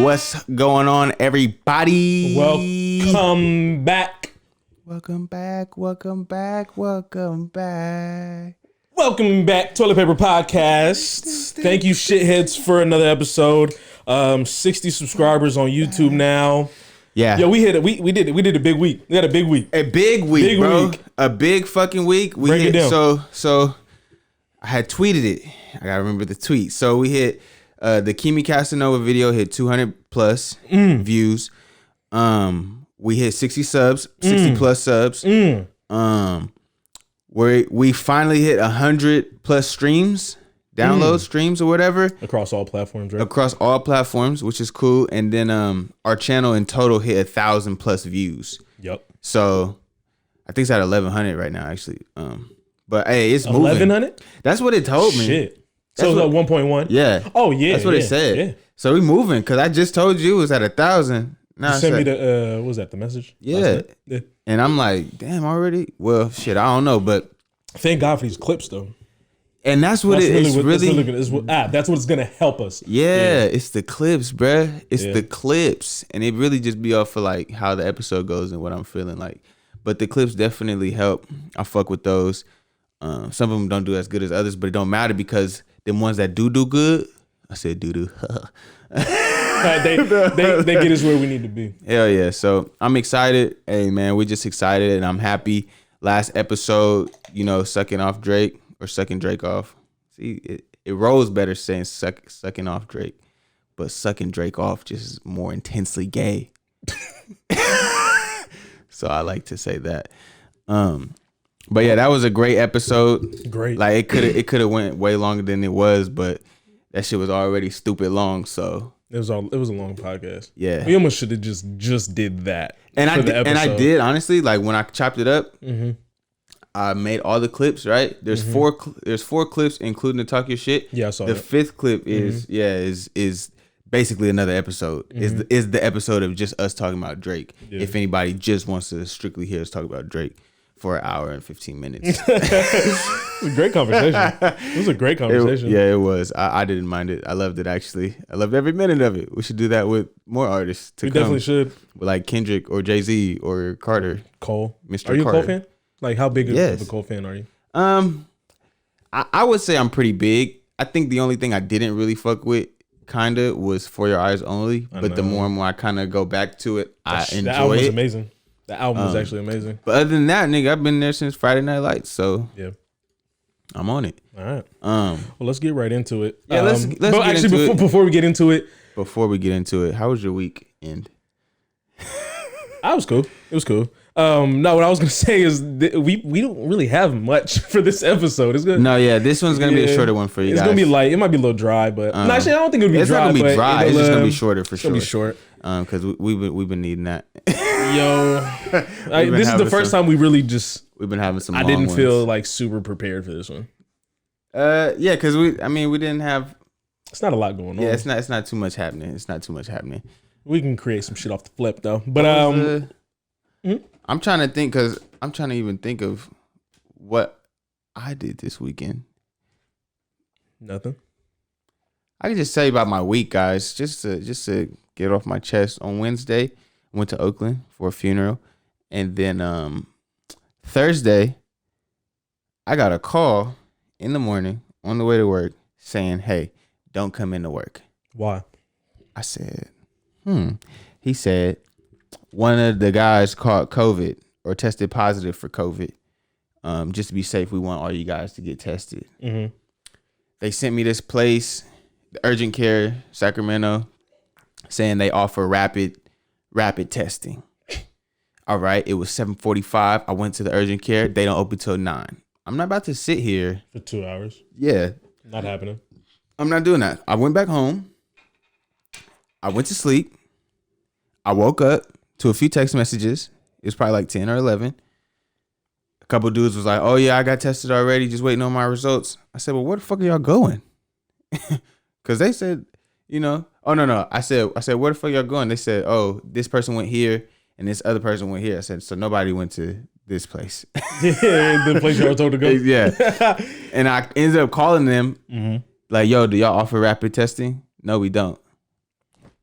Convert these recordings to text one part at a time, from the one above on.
What's going on, everybody? Welcome back. Welcome back. Welcome back. Welcome back. Welcome back, Toilet Paper Podcast. Thank you, Shitheads, for another episode. 60 subscribers on YouTube now. Yeah. Yo, we hit it. We did it. We did a big week. We had a big week. A big week, bro. A big fucking week. We Break hit it down. so I had tweeted it. I gotta remember the tweet. So we hit the Kimi Casanova video hit 200 plus views. We hit 60 subs, 60 plus subs. We finally hit 100 plus streams, downloads, streams or whatever. Across all platforms, right? Across all platforms, which is cool. And then our channel in total hit 1,000 plus views. Yep. So I think it's at 1,100 right now, actually. But hey, it's moving. 1,100? That's what it told me. Shit. So it's like 1.1? Yeah. Oh, yeah. That's what it said. Yeah. So we moving, because I just told you it was at 1,000. Now You sent me the, what was that, the message? Yeah. And I'm like, damn, already? Well, shit, I don't know, but. Thank God for these clips, though. And that's what it's really. That's what's going to help us. Yeah, it's the clips, bruh. It's the clips. And it really just be off for like how the episode goes and what I'm feeling like. But the clips definitely help. I fuck with those. Some of them don't do as good as others, but it don't matter because them ones that do good, I said do. they get us where we need to be. Hell yeah. So I'm excited. Hey man, we're just excited and I'm happy. Last episode, sucking off Drake or sucking Drake off. See, it rolls better saying sucking off Drake, but sucking Drake off just is more intensely gay. So I like to say that. But yeah, that was a great episode. Great. Like it could have went way longer than it was, but that shit was already stupid long. So it was a long podcast. Yeah, we almost should have just did that. And I did honestly. Like when I chopped it up, I made all the clips. Right, there's four clips, including the talk your shit. Yeah, I saw the that. fifth clip is basically another episode. Is the episode of just us talking about Drake. Yeah. If anybody just wants to strictly hear us talk about Drake for an hour and 15 minutes. It was a great conversation. It was a great conversation. It was. I didn't mind it. I loved it, actually. I loved every minute of it. We should do that with more artists to come. We definitely should. Like Kendrick or Jay-Z or Carter. Cole. Mr. Are you Carter. a Cole fan? Like, how big of a Cole fan are you? I would say I'm pretty big. I think the only thing I didn't really fuck with kinda was For Your Eyes Only. But the more and more I kinda go back to it, I enjoy it. The album was amazing. The album was actually amazing. But other than that, nigga, I've been there since Friday Night Lights, so yeah, I'm on it. All right. Well, let's get right into it. Yeah, let's but get actually, into it. Before we get into it. Before we get into it, how was your weekend? I was cool. It was cool. No, what I was gonna say is we don't really have much for this episode. It's good. No, yeah, this one's gonna be a shorter one for you guys. It's gonna be light. It might be a little dry, but no, actually, I don't think it'll be it's dry. It's not gonna be dry. It's just gonna be shorter for sure. It's gonna be short. Because we've been needing that. Yo, this is the first time we really we've been having some. I didn't feel like super prepared for this one. Yeah, because we didn't have. It's not a lot going on. Yeah, it's not too much happening. It's not too much happening. We can create some shit off the flip though. But I'm trying to think because I'm trying to even think of what I did this weekend. Nothing. I can just tell you about my week, guys. Just to get off my chest. On Wednesday, I went to Oakland for a funeral, and then Thursday, I got a call in the morning on the way to work saying, "Hey, don't come into work." Why? I said, He said, one of the guys caught COVID or tested positive for COVID. Just to be safe, we want all you guys to get tested. They sent me this place, the urgent care, Sacramento, saying they offer rapid testing. All right, it was 7:45. I went to the urgent care. They don't open till 9. I'm not about to sit here for 2 hours. Yeah, not happening. I'm not doing that. I went back home. I went to sleep. I woke up to a few text messages. It was probably like 10 or 11. A couple dudes was like, "Oh yeah, I got tested already. Just waiting on my results." I said, "Well, where the fuck are y'all going?" Because they said, oh no. I said, "Where the fuck y'all going?" They said, "Oh, this person went here and this other person went here." I said, "So nobody went to this place." The place you were told to go. Yeah. And I ended up calling them like, "Yo, do y'all offer rapid testing?" "No, we don't."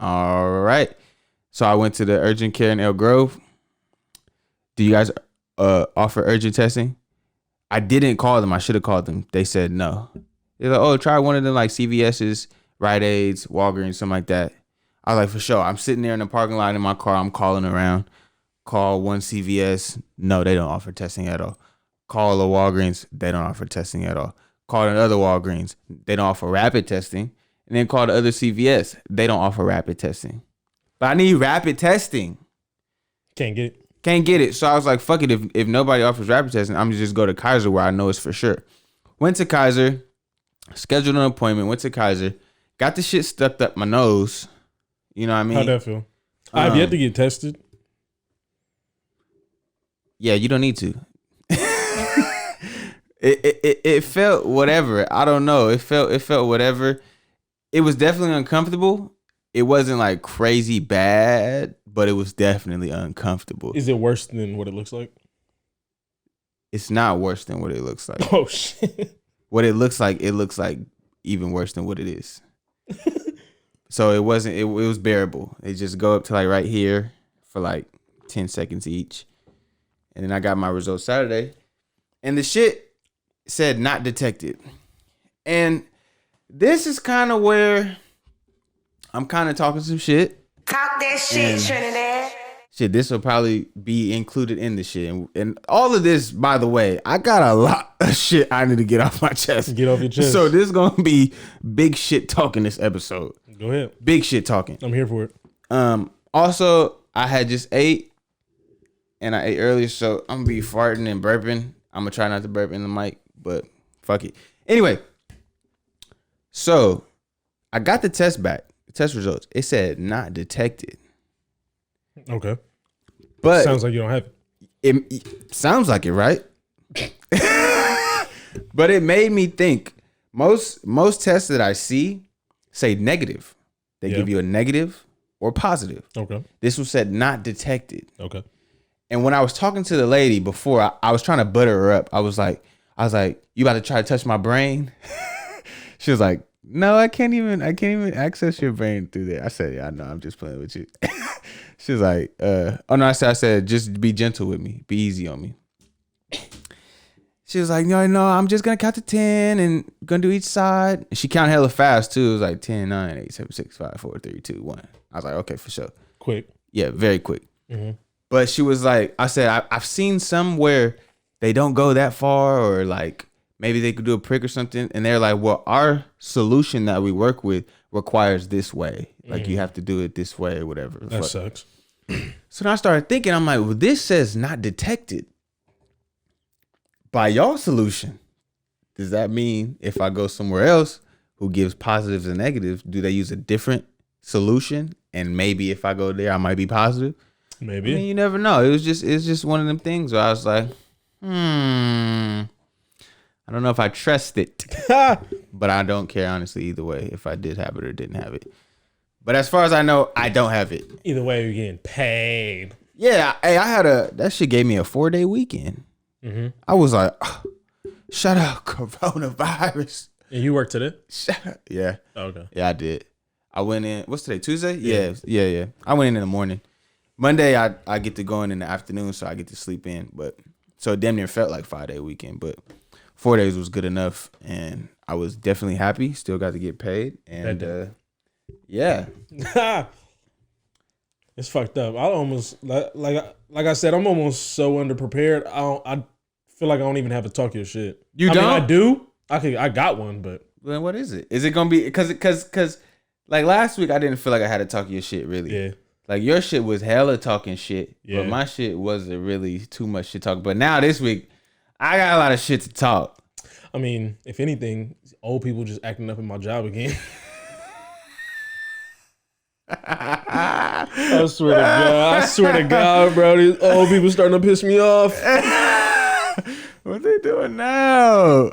All right. So I went to the urgent care in Elk Grove. Do you guys offer urgent testing? I didn't call them. I should have called them. They said no. They're like, oh, try one of them like CVS's, Rite Aids, Walgreens, something like that. I was like, for sure. I'm sitting there in the parking lot in my car. I'm calling around. Call one CVS. No, they don't offer testing at all. Call a Walgreens. They don't offer testing at all. Call another Walgreens. They don't offer rapid testing. And then call the other CVS. They don't offer rapid testing. But I need rapid testing. Can't get it. Can't get it. So I was like, fuck it. If nobody offers rapid testing, I'm just go to Kaiser where I know it's for sure. Went to Kaiser. Scheduled an appointment. Went to Kaiser. Got the shit stuck up my nose. You know what I mean? How'd that feel? I've yet to get tested. Yeah, you don't need to. It felt whatever. I don't know. It felt whatever. It was definitely uncomfortable. It wasn't like crazy bad, but it was definitely uncomfortable. Is it worse than what it looks like? It's not worse than what it looks like. Oh shit. What it looks like even worse than what it is. So it wasn't. It was bearable. They just go up to like right here for like 10 seconds each, and then I got my results Saturday, and the shit said not detected. And this is kind of where I'm kind of talking some shit. Talk that shit, Trinidad. Shit, this will probably be included in the shit. And all of this, by the way, I got a lot of shit I need to get off my chest. Get off your chest. So this is going to be big shit talking this episode. Go ahead. Big shit talking. I'm here for it. Also, I had just ate, and I ate earlier, so I'm going to be farting and burping. I'm going to try not to burp in the mic, but fuck it. Anyway, so I got the test back, the test results. It said not detected. Okay. But sounds like you don't have it. It sounds like it, right? But it made me think. Most tests that I see say negative. They give you a negative or positive. Okay. This one said not detected. Okay. And when I was talking to the lady before, I was trying to butter her up. I was like, you about to try to touch my brain? She was like, no, I can't even access your brain through there. I said, yeah, I know, I'm just playing with you. She was like, oh no, I said, just be gentle with me. Be easy on me. She was like, no, I'm just going to count to 10 and going to do each side. And she counted hella fast too. It was like 10, 9, 8, 7, 6, 5, 4, 3, 2, 1. I was like, okay, for sure. Quick. Yeah, very quick. Mm-hmm. But she was like, I said, I've seen some where they don't go that far, or like maybe they could do a prick or something. And they're like, well, our solution that we work with requires this way. Like you have to do it this way or whatever. That sucks. So then I started thinking, I'm like, well, this says not detected by y'all solution. Does that mean if I go somewhere else who gives positives and negatives, do they use a different solution? And maybe if I go there, I might be positive. Maybe. I mean, you never know. It's just one of them things where I was like, I don't know if I trust it, but I don't care honestly either way if I did have it or didn't have it. But as far as I know, I don't have it. Either way, you're getting paid. Yeah, I had that shit gave me a 4-day weekend. Mm-hmm. I was like, shut up, coronavirus. And you work today? Shut up. Yeah. Okay. Yeah, I did. I went in. What's today? Tuesday? Yeah. I went in the morning. Monday, I get to go in the afternoon, so I get to sleep in. But so it damn near felt like 5-day weekend, but 4 days was good enough, and I was definitely happy. Still got to get paid, and yeah. It's fucked up. I almost like I said, I'm almost so underprepared. I feel like I don't even have to talk your shit. You I don't? mean, I do. I got one, but Then what is it? Is it gonna be because like last week I didn't feel like I had to talk your shit really. yeah. Like your shit was hella talking shit, Yeah. but my shit wasn't really too much shit talk. But now this week, I got a lot of shit to talk. I mean, if anything, old people just acting up in my job again. I swear to God, bro. These old people starting to piss me off. What they doing now?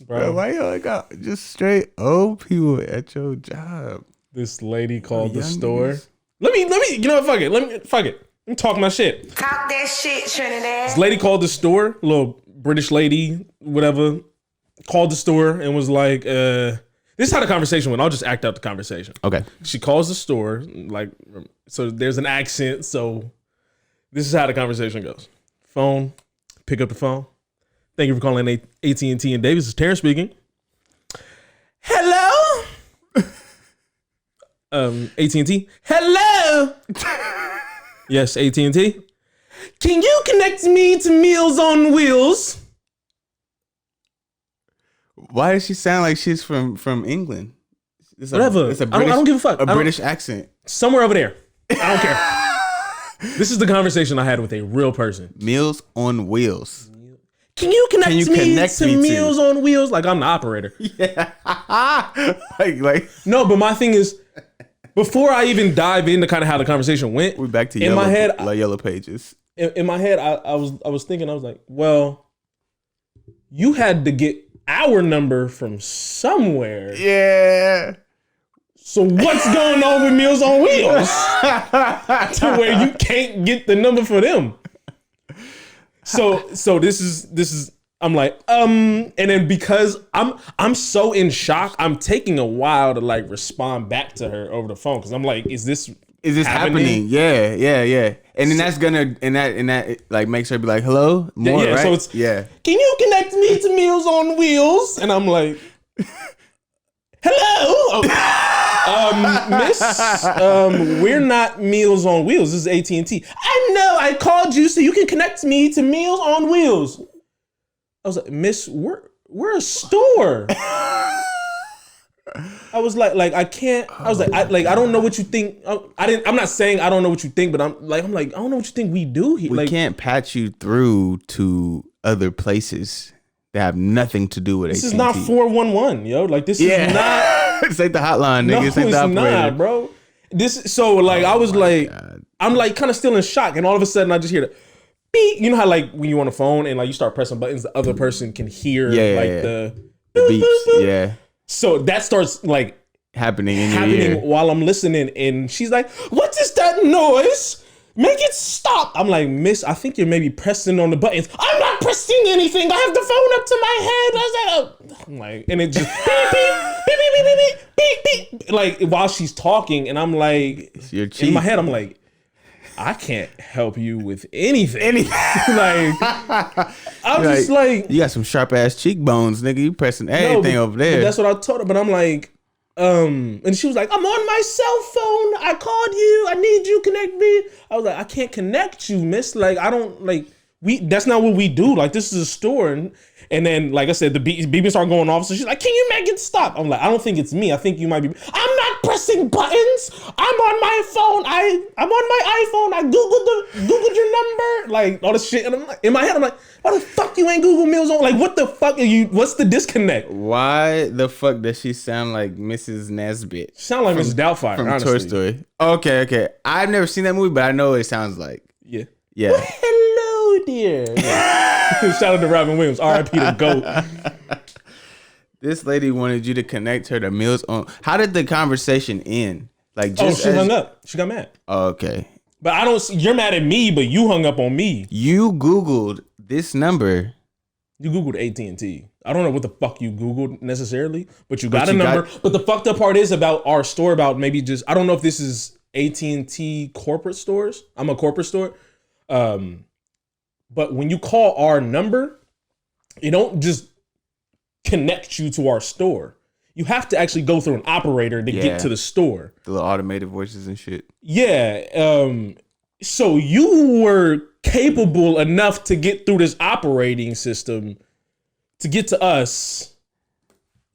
Bro, Why y'all got just straight old people at your job? this lady called the Young store. niggas. Let me, you know what, fuck it. Let me talk my shit. Talk that shit, Trinidad. This lady called the store, little British lady, whatever, called the store and was like, This is how the conversation went. I'll just act out the conversation. Okay. She calls the store, like, so there's an accent. So this is how the conversation goes. Phone, pick up the phone. Thank you for calling AT&T and Davis. This is Terrin speaking. Hello? AT&T. Hello? Yes, AT&T. Can you connect me to Meals on Wheels? Why does she sound like she's from England? Whatever. It's a I don't give a fuck. A British accent. Somewhere over there. I don't care. This is the conversation I had with a real person. Meals on Wheels. Can you connect me to Meals on Wheels? Like, I'm the operator. Yeah. like. No, but my thing is, before I even dive into kind of how the conversation went, we're back to yellow pages. In my head, I was thinking, I was like, well, you had to get our number from somewhere. Yeah. So what's going on with Meals on Wheels to where you can't get the number for them? So this is I'm like, and then because I'm so in shock, I'm taking a while to like respond back to her over the phone because I'm like, is this happening? Yeah. And then that's gonna and that like makes her be like, hello? More, yeah, right? So it's can you connect me to Meals on Wheels? And I'm like, hello? Miss, we're not Meals on Wheels. This is AT&T. I know, I called you so you can connect me to Meals on Wheels. I was like, Miss, we're a store. I was like I can't. I was like, I don't know what you think. I'm not saying I don't know what you think, but I'm like, I don't know what you think we do here. We can't patch you through to other places that have nothing to do with AT&T. This is not 411, yo. Like this is not. This ain't the hotline, nigga. No, it's not, bro. I was like, God. I'm like kind of still in shock, and all of a sudden I just hear the beep. You know how like when you're on the phone and like you start pressing buttons, the other person can hear the beeps. Yeah. So that starts like happening in your ear while I'm listening, and she's like, "What is that noise? Make it stop!" I'm like, Miss, I think you're maybe pressing on the buttons. I'm not pressing anything. I have the phone up to my head. I was like, oh. I'm like, and it just beep beep beep beep beep beep beep beep, like while she's talking, and I'm like, in my head, I'm like, I can't help you with anything. Like, I'm just like, you got some sharp ass cheekbones, nigga. You pressing everything over there. But that's what I told her. But I'm like, and she was like, I'm on my cell phone. I called you. I need you. Connect me. I was like, I can't connect you, miss. Like, I don't like. That's not what we do. Like, this is a store. And then, like I said, the beeping started going off. So she's like, can you make it stop? I'm like, I don't think it's me. I think you might be. I'm not pressing buttons. I'm on my phone. I'm on my iPhone. I Googled your number. Like, all this shit. And I'm like, in my head, I'm like, why the fuck you ain't Google Meals on? Like, what the fuck are you? What's the disconnect? Why the fuck does she sound like Mrs. Nesbitt? She sound like Mrs. Doubtfire from honestly. Toy Story. Okay. I've never seen that movie, but I know what it sounds like. Yeah. Yeah. Well, hello, dear. Yeah. Shout out to Robin Williams. R.I.P. the GOAT. This lady wanted you to connect her to Meals on. How did the conversation end? Like, just she hung up. She got mad. Okay. But I don't. You're mad at me, but you hung up on me. You Googled this number. You Googled AT&T. I don't know what the fuck you Googled necessarily, but you got a number. But the fucked up part is about our store. About maybe just I don't know if this is AT&T corporate stores. I'm a corporate store. But when you call our number, it don't just connect you to our store. You have to actually go through an operator to get to the store. The little automated voices and shit. Yeah. So you were capable enough to get through this operating system to get to us.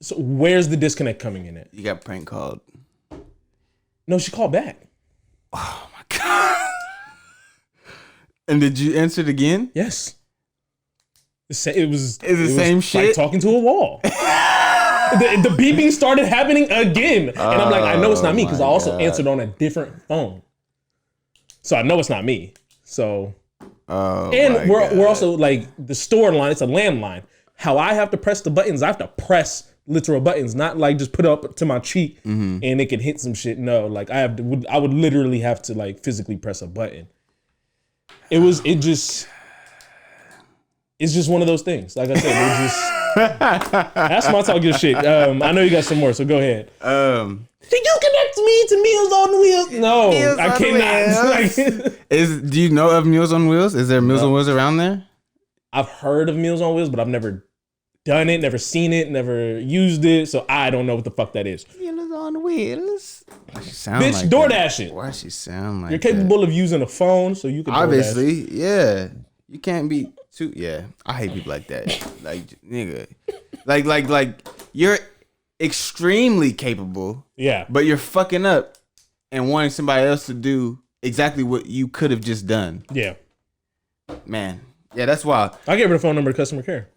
So where's the disconnect coming in at? You got prank called. No, she called back. Oh my God. And did you answer it again? Yes. It was the same shit? like talking to a wall. The beeping started happening again. And I'm like, I know it's not me because I also answered on a different phone. So I know it's not me. So and we're also like the store line, it's a landline. How I have to press the buttons, I have to press literal buttons, not like just put it up to my cheek and it can hit some shit. No, like I would literally have to like physically press a button. It just it's just one of those things. Like I said, it just that's my talk your shit. I know you got some more, so go ahead. Can you connect me to Meals on Wheels? No, Meals I on cannot. Do you know of Meals on Wheels? Is there Meals on Wheels around there? I've heard of Meals on Wheels, but I've never done it, never seen it, never used it, so I don't know what the fuck that is. Meals on Wheels. Why she sound Bitch, like DoorDash it. Why she sound like You're capable of using a phone, so you can obviously, yeah. You can't be too. Yeah, I hate people like that. Like nigga, like you're extremely capable. Yeah, but you're fucking up and wanting somebody else to do exactly what you could have just done. Yeah, man. Yeah, that's wild. I gave her the phone number to customer care.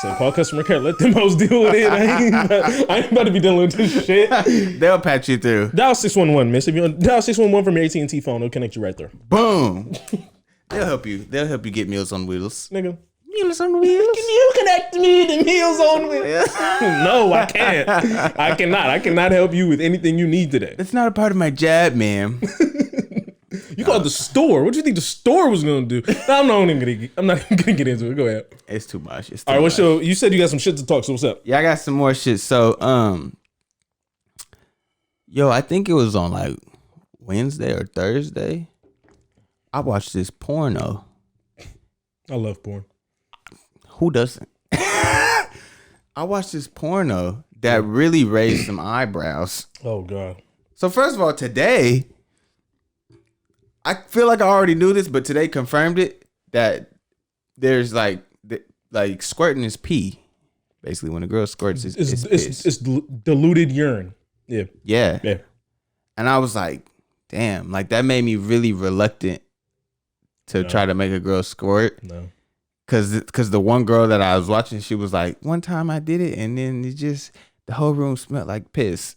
So call customer care. Let them hoes deal with it. I ain't about to be dealing with this shit. They'll patch you through. Dial 611, miss. If you dial 611 from your AT&T phone, it'll connect you right there. Boom. They'll help you. They'll help you get Meals on Wheels. Nigga. Meals on Wheels. Can you connect me to Meals on Wheels? No, I can't. I cannot. I cannot help you with anything you need today. That's not a part of my job, ma'am. You called the store. What do you think the store was gonna do? No, I'm not even gonna get into it. Go ahead. It's too much. All right, what's your? You said you got some shit to talk. So what's up? Yeah, I got some more shit. So, yo, I think it was on like Wednesday or Thursday. I watched this porno. I love porn. Who doesn't? I watched this porno that really raised some eyebrows. Oh God. So first of all, today, I feel like I already knew this, but today confirmed it that there's like squirting is pee. Basically, when a girl squirts, it's diluted urine. Yeah. Yeah. Yeah. And I was like, damn, like that made me really reluctant to try to make a girl squirt. No. Cause the one girl that I was watching, she was like, one time I did it, and then the whole room smelled like piss.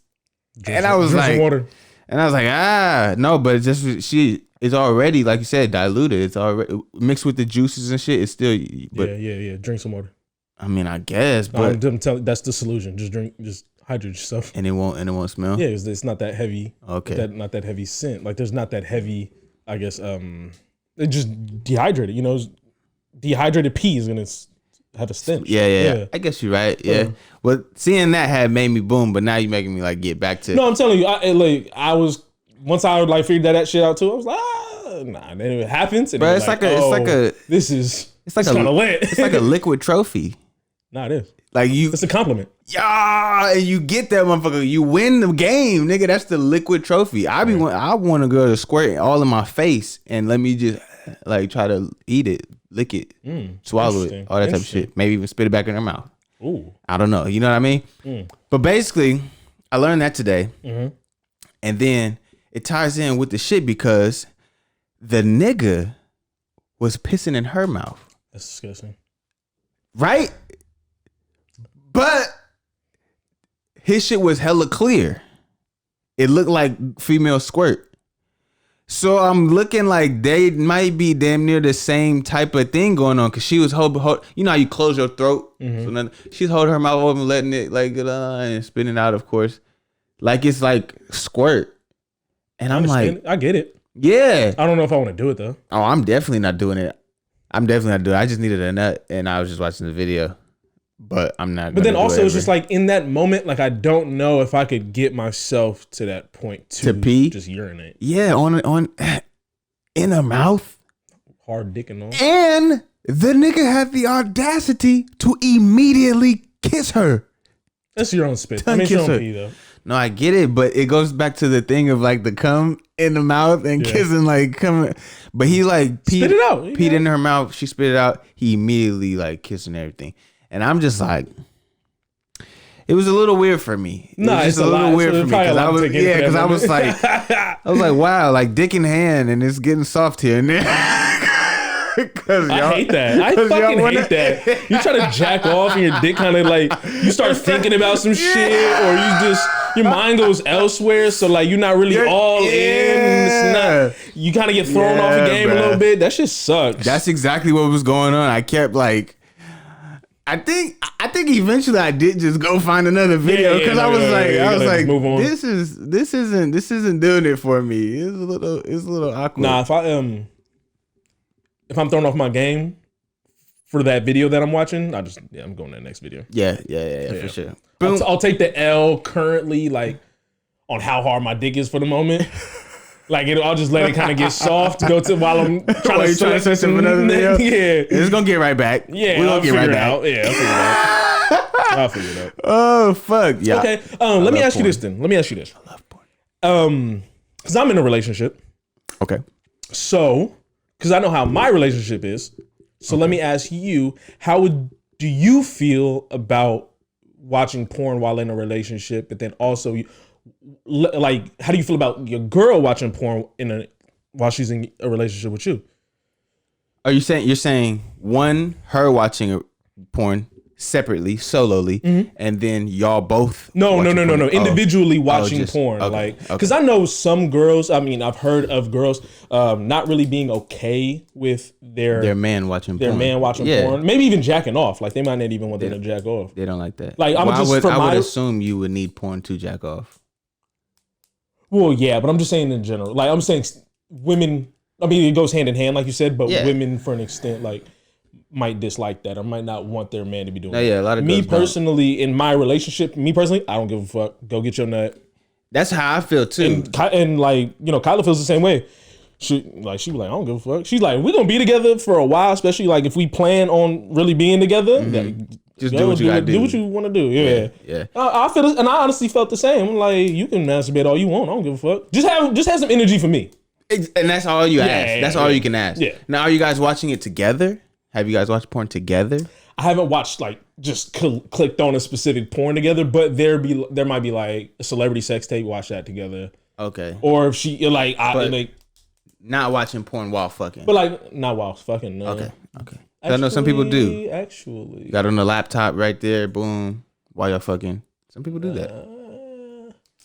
I was like, no, but it's just she is already, like you said, diluted. It's already mixed with the juices and shit. It's still, but yeah. Drink some water. I mean, I guess, but I'm telling you, that's the solution. Just hydrate yourself, and it won't smell. Yeah, it's not that heavy. Okay, not that heavy scent. Like there's not that heavy. I guess it just dehydrated. You know, dehydrated pee is gonna have a stench. Yeah. I guess you're right. Yeah. Well, seeing that had made me boom, but now you're making me like get back to. No, I'm telling you, I was once I like figured that shit out too. I was like, nah. Then it happens, and bro, it's like a kind of lit. It's like a liquid trophy. Nah, it is. Like it's a compliment. Yeah, and you get that motherfucker. You win the game, nigga. That's the liquid trophy. I want a girl to squirt all in my face and let me just like try to eat it, lick it, swallow it, all that type of shit. Maybe even spit it back in her mouth. Ooh, I don't know. You know what I mean? But basically, I learned that today, and then it ties in with the shit because the nigga was pissing in her mouth. That's disgusting, right? But his shit was hella clear. It looked like female squirt. So I'm looking like they might be damn near the same type of thing going on. Cause she was you know how you close your throat? So then she's holding her mouth open, letting it like and spitting out, of course. Like it's like squirt. And I'm like, I get it. Yeah. I don't know if I want to do it though. Oh, I'm definitely not doing it. I just needed a nut and I was just watching the video. But I'm not. But then also it's just like in that moment, like I don't know if I could get myself to that point to pee, just urinate. Yeah, on in her mouth, hard dick and all. And the nigga had the audacity to immediately kiss her. That's your own spit. I mean, your own pee though. No, I get it, but it goes back to the thing of like the cum in the mouth and kissing, like coming. But he like spit it out. Peed in her mouth. She spit it out. He immediately like kissing everything. And I'm just like, it was a little weird for me. No, it's a little weird for me because I was like, wow, like dick in hand, and it's getting soft here and there. I hate that. I fucking hate that. You try to jack off and your dick kind of like you start thinking about some shit, or your mind goes elsewhere. So like you're not really all in. It's not. You kind of get thrown off the game a little bit. That shit sucks. That's exactly what was going on. I kept like. I think eventually I did just go find another video because I was like, this isn't doing it for me. It's a little awkward. Nah, if I'm thrown off my game, for that video that I'm watching, I'm going to the next video. Yeah, for sure. Boom. I'll take the L currently, like on how hard my dick is for the moment. Like I'll just let it kind of get soft. Go to while I'm trying to switch to another video. Yeah, it's gonna get right back. Yeah, we're gonna get right back. Yeah, I'll figure it out. Oh fuck yeah. Okay. Let me ask you this then. I love porn. Because I'm in a relationship. Okay. So, because I know how my relationship is. So let me ask you, how do you feel about watching porn while in a relationship? But then also, like, how do you feel about your girl watching porn while she's in a relationship with you? Are you saying her watching porn separately, solely, and then y'all both? No. Individually watching porn, okay, because I know some girls. I mean, I've heard of girls not really being okay with their man watching porn. Maybe even jacking off. Like they might not even want them to jack off. They don't like that. Like I would assume you would need porn to jack off. Well, yeah, but I'm just saying in general. Like I'm saying, women. I mean, it goes hand in hand, like you said. But women, for an extent, like, might dislike that or might not want their man to be doing that. Yeah, a lot of me personally, in my relationship, I don't give a fuck. Go get your nut. That's how I feel too. And like, you know, Kyla feels the same way. She be like, I don't give a fuck. She's like, we're gonna be together for a while, especially like if we plan on really being together. Like, just do what you gotta do. Do what you want to do. Yeah. I feel this, and I honestly felt the same. I'm like, you can masturbate all you want. I don't give a fuck. Just have some energy for me. And that's all you ask. That's all you can ask. Yeah. Now, are you guys watching it together? Have you guys watched porn together? I haven't watched like just clicked on a specific porn together, but there might be like a celebrity sex tape. Watch that together. Okay. Or if she not watching porn while fucking. But like not while fucking. No. Okay. Actually, I know some people do. Actually, you got on the laptop right there, boom, while you're fucking. Some people do that.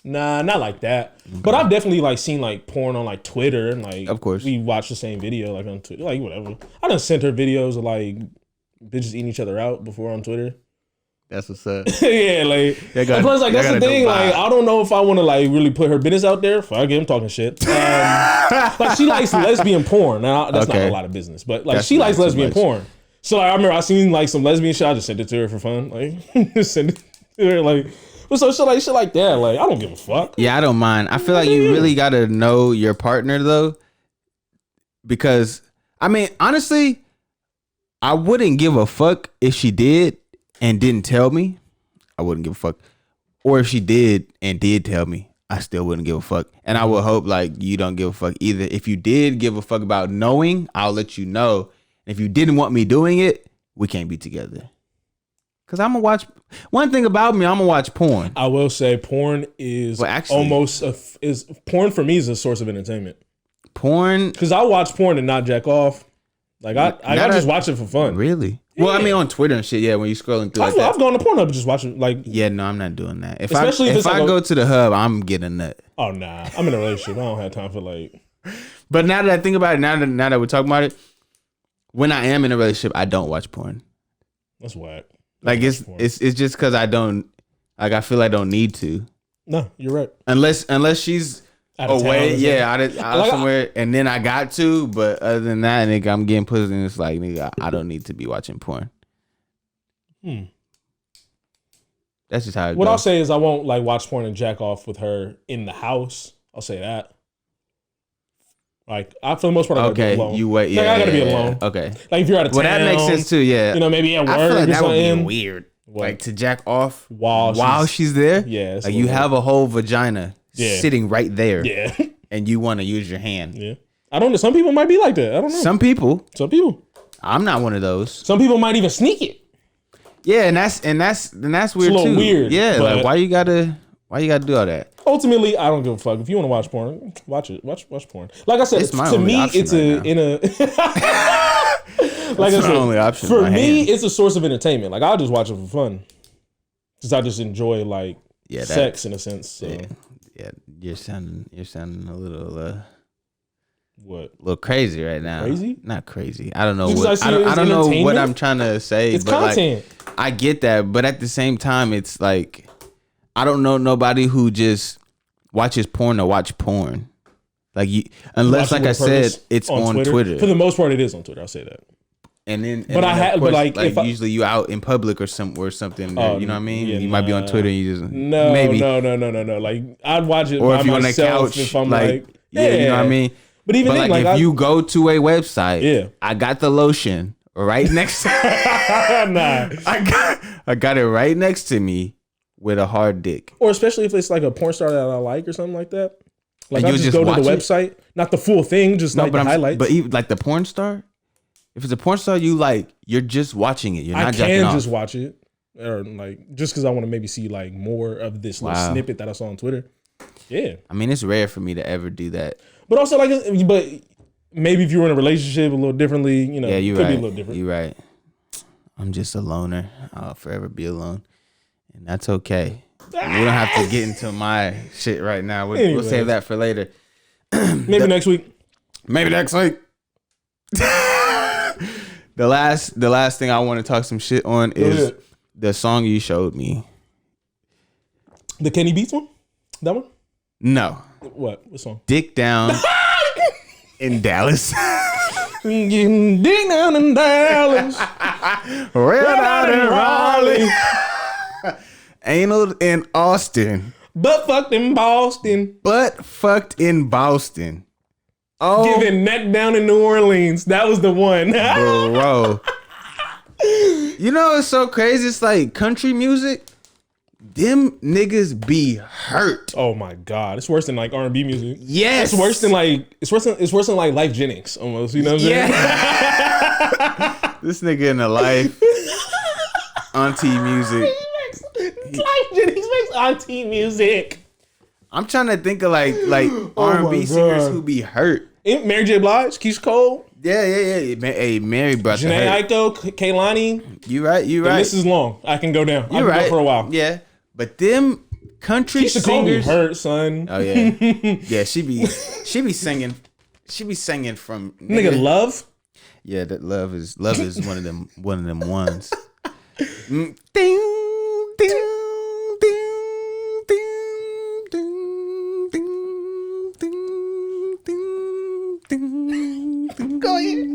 Nah, not like that. Okay. But I've definitely like seen like porn on like Twitter and like, of course, we watch the same video like on Twitter, like whatever. I done sent her videos of like bitches eating each other out before on Twitter. That's what's up. Yeah, like plus like that's the thing. Like I don't know if I want to like really put her business out there. Fuck it, I'm talking shit. Like she likes lesbian porn. Now that's not a lot of business, but like she likes lesbian porn. So like I remember I seen like some lesbian shit. I just sent it to her for fun. Like just send it to her like. So shit like that, like I don't give a fuck. Yeah, I don't mind. I feel like you really gotta know your partner though, because I mean, honestly, I wouldn't give a fuck if she did and didn't tell me. I wouldn't give a fuck, or if she did and did tell me, I still wouldn't give a fuck. And I would hope like you don't give a fuck either. If you did give a fuck about knowing, I'll let you know. If you didn't want me doing it, we can't be together. Cause I'm gonna watch. One thing about me, I'm gonna watch porn. I will say, porn is porn for me is a source of entertainment. Porn, cause I watch porn and not jack off. Like I just watch it for fun. Really? Yeah. Well, I mean, on Twitter and shit. Yeah, when you scrolling through. I've gone to Pornhub and just watching like. Yeah, no, I'm not doing that. If I go to the hub, I'm getting a nut. Oh nah, I'm in a relationship. I don't have time for like. But now that I think about it, now that we're talking about it, when I am in a relationship, I don't watch porn. That's whack. Like it's just because I don't like I feel I don't need to. No, you're right. Unless she's away, out like, somewhere, and then I got to. But other than that, nigga, I'm getting pussy, and it's like, nigga, I don't need to be watching porn. That's just how it goes. What I'll say is I won't like watch porn and jack off with her in the house. I'll say that. Like for the most part, I gotta be alone. You wait, yeah. Like, I gotta be alone. Okay. Like if you're out of town, that makes sense too. Yeah. You know, maybe at work. I feel like or that would something. be weird. What? Like to jack off while she's there. Yeah. Like you have a whole vagina sitting right there. Yeah. And you want to use your hand. Yeah. I don't know. Some people might be like that. I don't know. Some people. I'm not one of those. Some people might even sneak it. Yeah, and that's weird it's a little too. Weird. Yeah. Like why you gotta do all that? Ultimately, I don't give a fuck. If you want to watch porn, watch it. Watch porn. Like I said, to me, it's like I said, only option for me, it's a source of entertainment. Like I'll just watch it for fun, because I just enjoy like sex in a sense. So. Yeah, you're sounding a little what? A little crazy right now. Crazy? Not crazy. I don't know. I don't know what I'm trying to say. It's content. Like, I get that, but at the same time, it's like. I don't know nobody who just watches porn to watch porn. Like unless, like I said, it's on Twitter. For the most part, it is on Twitter. I'll say that. But I had, but like if usually you out in public or something, you know what I mean? yeah, you might be on Twitter. And you just no. Like I'd watch it, or by if you on the myself couch, if I'm like, yeah, you know what I mean. But even then, like if you go to a website, yeah, I got the lotion right next. Nah, I got it right next to me with a hard dick. Or especially if it's like a porn star that I like or something like that. Like I just go to the website, not the full thing, just like the highlights. But even like the porn star, if it's a porn star you like, you're just watching it. You're not jacking off. I can just watch it, or like just because I want to maybe see like more of this little snippet that I saw on Twitter. Yeah, I mean it's rare for me to ever do that. But also but maybe if you were in a relationship a little differently, you know, yeah, it could be a little different. You're right. I'm just a loner. I'll forever be alone, and that's okay. We don't have to get into my shit right now. We'll save that for later. Maybe next week. Maybe next week. The last thing I want to talk some shit on is the song you showed me. The Kenny Beats one? That one? No. What song? Dick Down in Dallas. Getting dick down in Dallas. Red out in Raleigh. Anal in Austin. Butt fucked in Boston. Butt fucked in Boston. Oh, giving neck down in New Orleans. That was the one. Bro. You know it's so crazy? It's like country music. Them niggas be hurt. Oh my God. It's worse than like R&B music. Yes. It's worse than like Life Jennings almost. You know what I'm saying? Yeah. This nigga in the Life auntie music. Life Jennings makes auntie music. I'm trying to think of like R&B singers who be hurt. Mary J. Blige, Keisha Cole. Yeah. Hey, Mary brought the Janae Aiko, Kaylani. You right. This is long. I can go down. I can go for a while. Yeah. But them country Keisha singers Cole be hurt, son. Oh yeah. Yeah, she be singing. She be singing from nigga Love. Yeah, that love is one of them ones. Ding, ding, ding, ding, ding, ding, ding, ding, ding. Go ahead.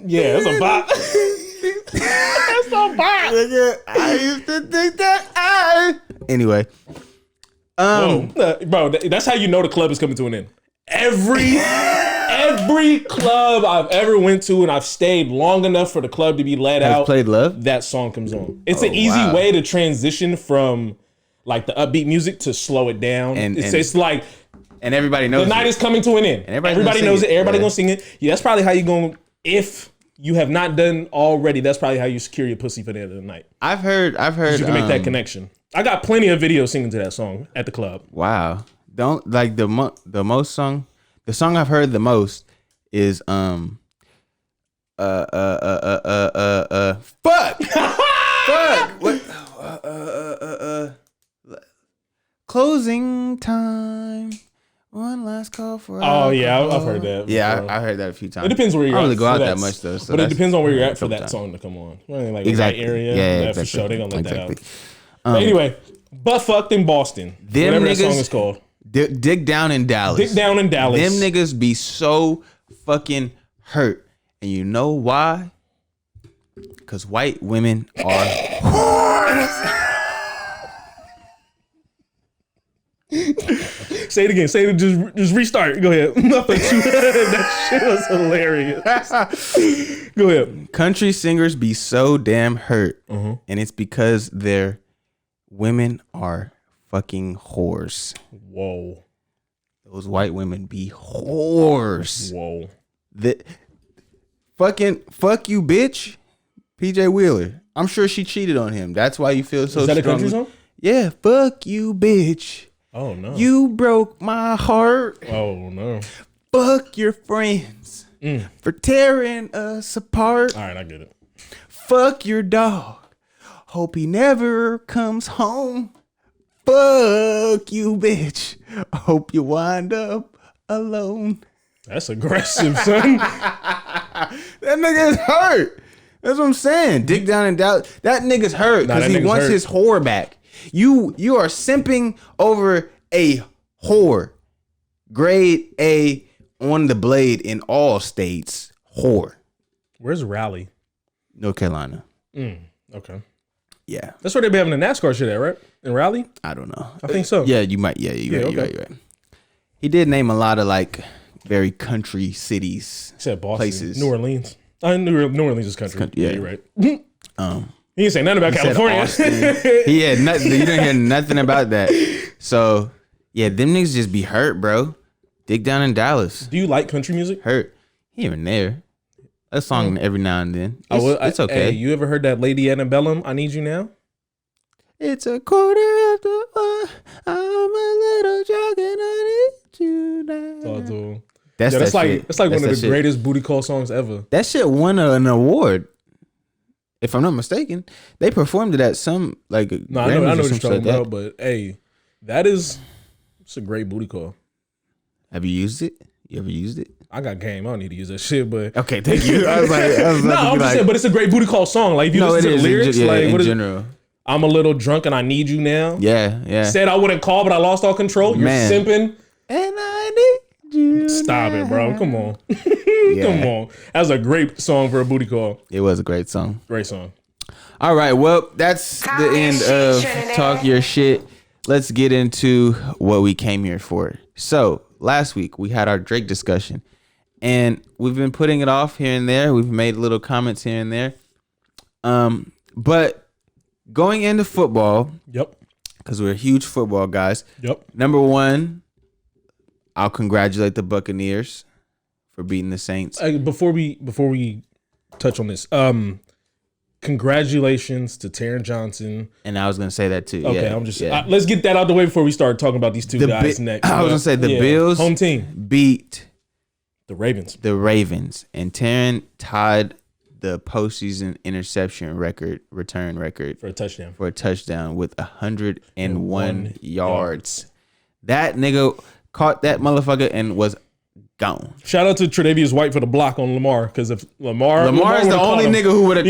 Yeah, that's a bop. That's a bop. I used to think that Anyway. Bro, that's how you know the club is coming to an end. Every club I've ever went to and I've stayed long enough for the club to be let out. Played Love? That song comes on. It's an easy way to transition from like the upbeat music to slow it down. And it's like, and everybody knows the night is coming to an end. And everybody knows it. Everybody gonna sing it. Yeah, that's probably how you gonna, if you have not done already, that's probably how you secure your pussy for the end of the night. I've heard. You can make that connection. I got plenty of videos singing to that song at the club. Wow. Don't like the most song. The song I've heard the most is fuck. Fuck. What? Closing time. One last call for. Oh yeah, I've heard that. Yeah, I heard that a few times. It depends where you're. I don't at really go out that much though. So but it depends on where you're at for that song to come on. Like exactly. That area. Yeah, exactly. For sure, they gonna let that out. But anyway, butt fucked in Boston. Whatever that song is called. Dick Down in Dallas. Dick Down in Dallas. Them niggas be so fucking hurt, and you know why? Because white women are whores. Say it again. Say it. Just restart. Go ahead. That shit was hilarious. Go ahead. Country singers be so damn hurt, and it's because their women are fucking whores. Whoa. Those white women be whores. Whoa. Fuck you, bitch. PJ Wheeler. I'm sure she cheated on him. That's why you feel so strong. Is that a country song? Yeah. Fuck you, bitch. Oh no. You broke my heart. Oh no. Fuck your friends for tearing us apart. All right, I get it. Fuck your dog. Hope he never comes home. Fuck you, bitch. Hope you wind up alone. That's aggressive, son. That nigga's hurt. That's what I'm saying. Dick Down in Dallas. That nigga's hurt because he wants his whore back. You are simping over a whore. Grade A on the blade in all states. Whore. Where's Raleigh? North Carolina. Okay. Yeah. That's where they be having the NASCAR shit at, right? In Raleigh? I don't know. I think so. Yeah, you might. Yeah, you're right. okay. You're right. He did name a lot of like very country cities. He said Boston. Places. New Orleans. New Orleans is country. Yeah. You're right. He He didn't say nothing about California. He had nothing. You didn't hear nothing about that. So yeah, them niggas just be hurt, bro. Dig down in Dallas. Do you like country music? Hurt. Here and there. A song every now and then. It's okay. Hey, you ever heard that Lady Antebellum, I Need You Now? It's 1:15. I'm a little drunk and I need you now. That's like one of the greatest booty call songs ever. That shit won an award. If I'm not mistaken, they performed it at some like no, I know what you're talking about, but hey, it's a great booty call. Have you used it? You ever used it? I got game. I don't need to use that shit, but okay, thank you. I'm just saying, but it's a great booty call song. Like if you listen to the lyrics, in general. I'm a little drunk and I need you now. Yeah. Said I wouldn't call, but I lost all control. You're simping. And I need you. Stop it, bro. Come on. Come on. That was a great song for a booty call. It was a great song. Great song. All right. Well, that's the end of Talk Your Shit. Let's get into what we came here for. So last week we had our Drake discussion. And we've been putting it off here and there. We've made little comments here and there. But going into football, because we're huge football guys. Number one, I'll congratulate the Buccaneers for beating the Saints. Before we touch on this, congratulations to Terrin Johnson. And I was gonna say that too. Okay, let's get that out the way before we start talking about these two guys next. I was gonna say the Bills home team beat the Ravens. And Terrin tied the postseason interception return record for a touchdown with 101 yards. That nigga caught that motherfucker and was gone. Shout out to Tre'Davious White for the block on Lamar, because if Lamar is the only nigga who would have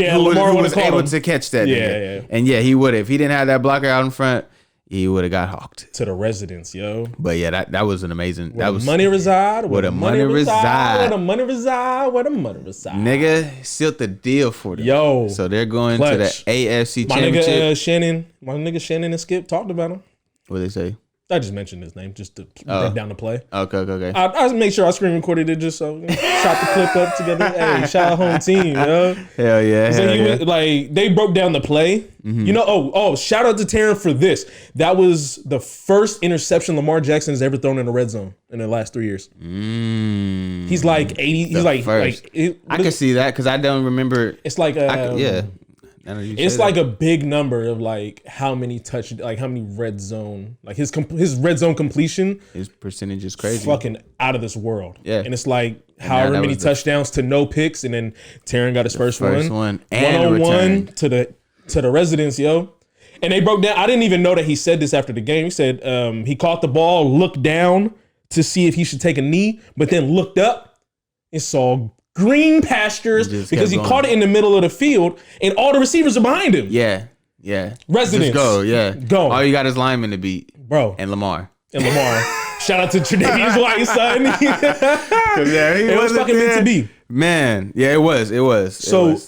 was able to catch that. Yeah. And yeah, he would have. If he didn't have that blocker out in front, he would have got hawked to the residence, yo. But yeah, that was an amazing. Where money reside. Where the money reside. Nigga sealed the deal for them. Yo. So they're going to the AFC Championship. My nigga Shannon and Skip talked about him. What they say? I just mentioned his name just to break down the play. Okay. I make sure I screen recorded it just so shot the clip up together. Hey, shout out home team, yo. Hell yeah. Like they broke down the play. Mm-hmm. You know, shout out to Terrin for this. That was the first interception Lamar Jackson has ever thrown in the red zone in the last 3 years. He's like 80. He's like I can see that because I don't remember. It's like it's like a big number of like how many red zone, like his red zone completion. His percentage is crazy. Fucking out of this world. Yeah. And it's like however many touchdowns to no picks, and then Terrin got his first one. And 101 to the residence, yo. And they broke down. I didn't even know that he said this after the game. He said he caught the ball, looked down to see if he should take a knee, but then looked up and saw green pastures because he caught it in the middle of the field and all the receivers are behind him. Yeah. Residents. Just go. All you got is linemen to beat. Bro. And Lamar. Shout out to Tre'Davious White, son. It was fucking meant to be. Man. Yeah, it was. So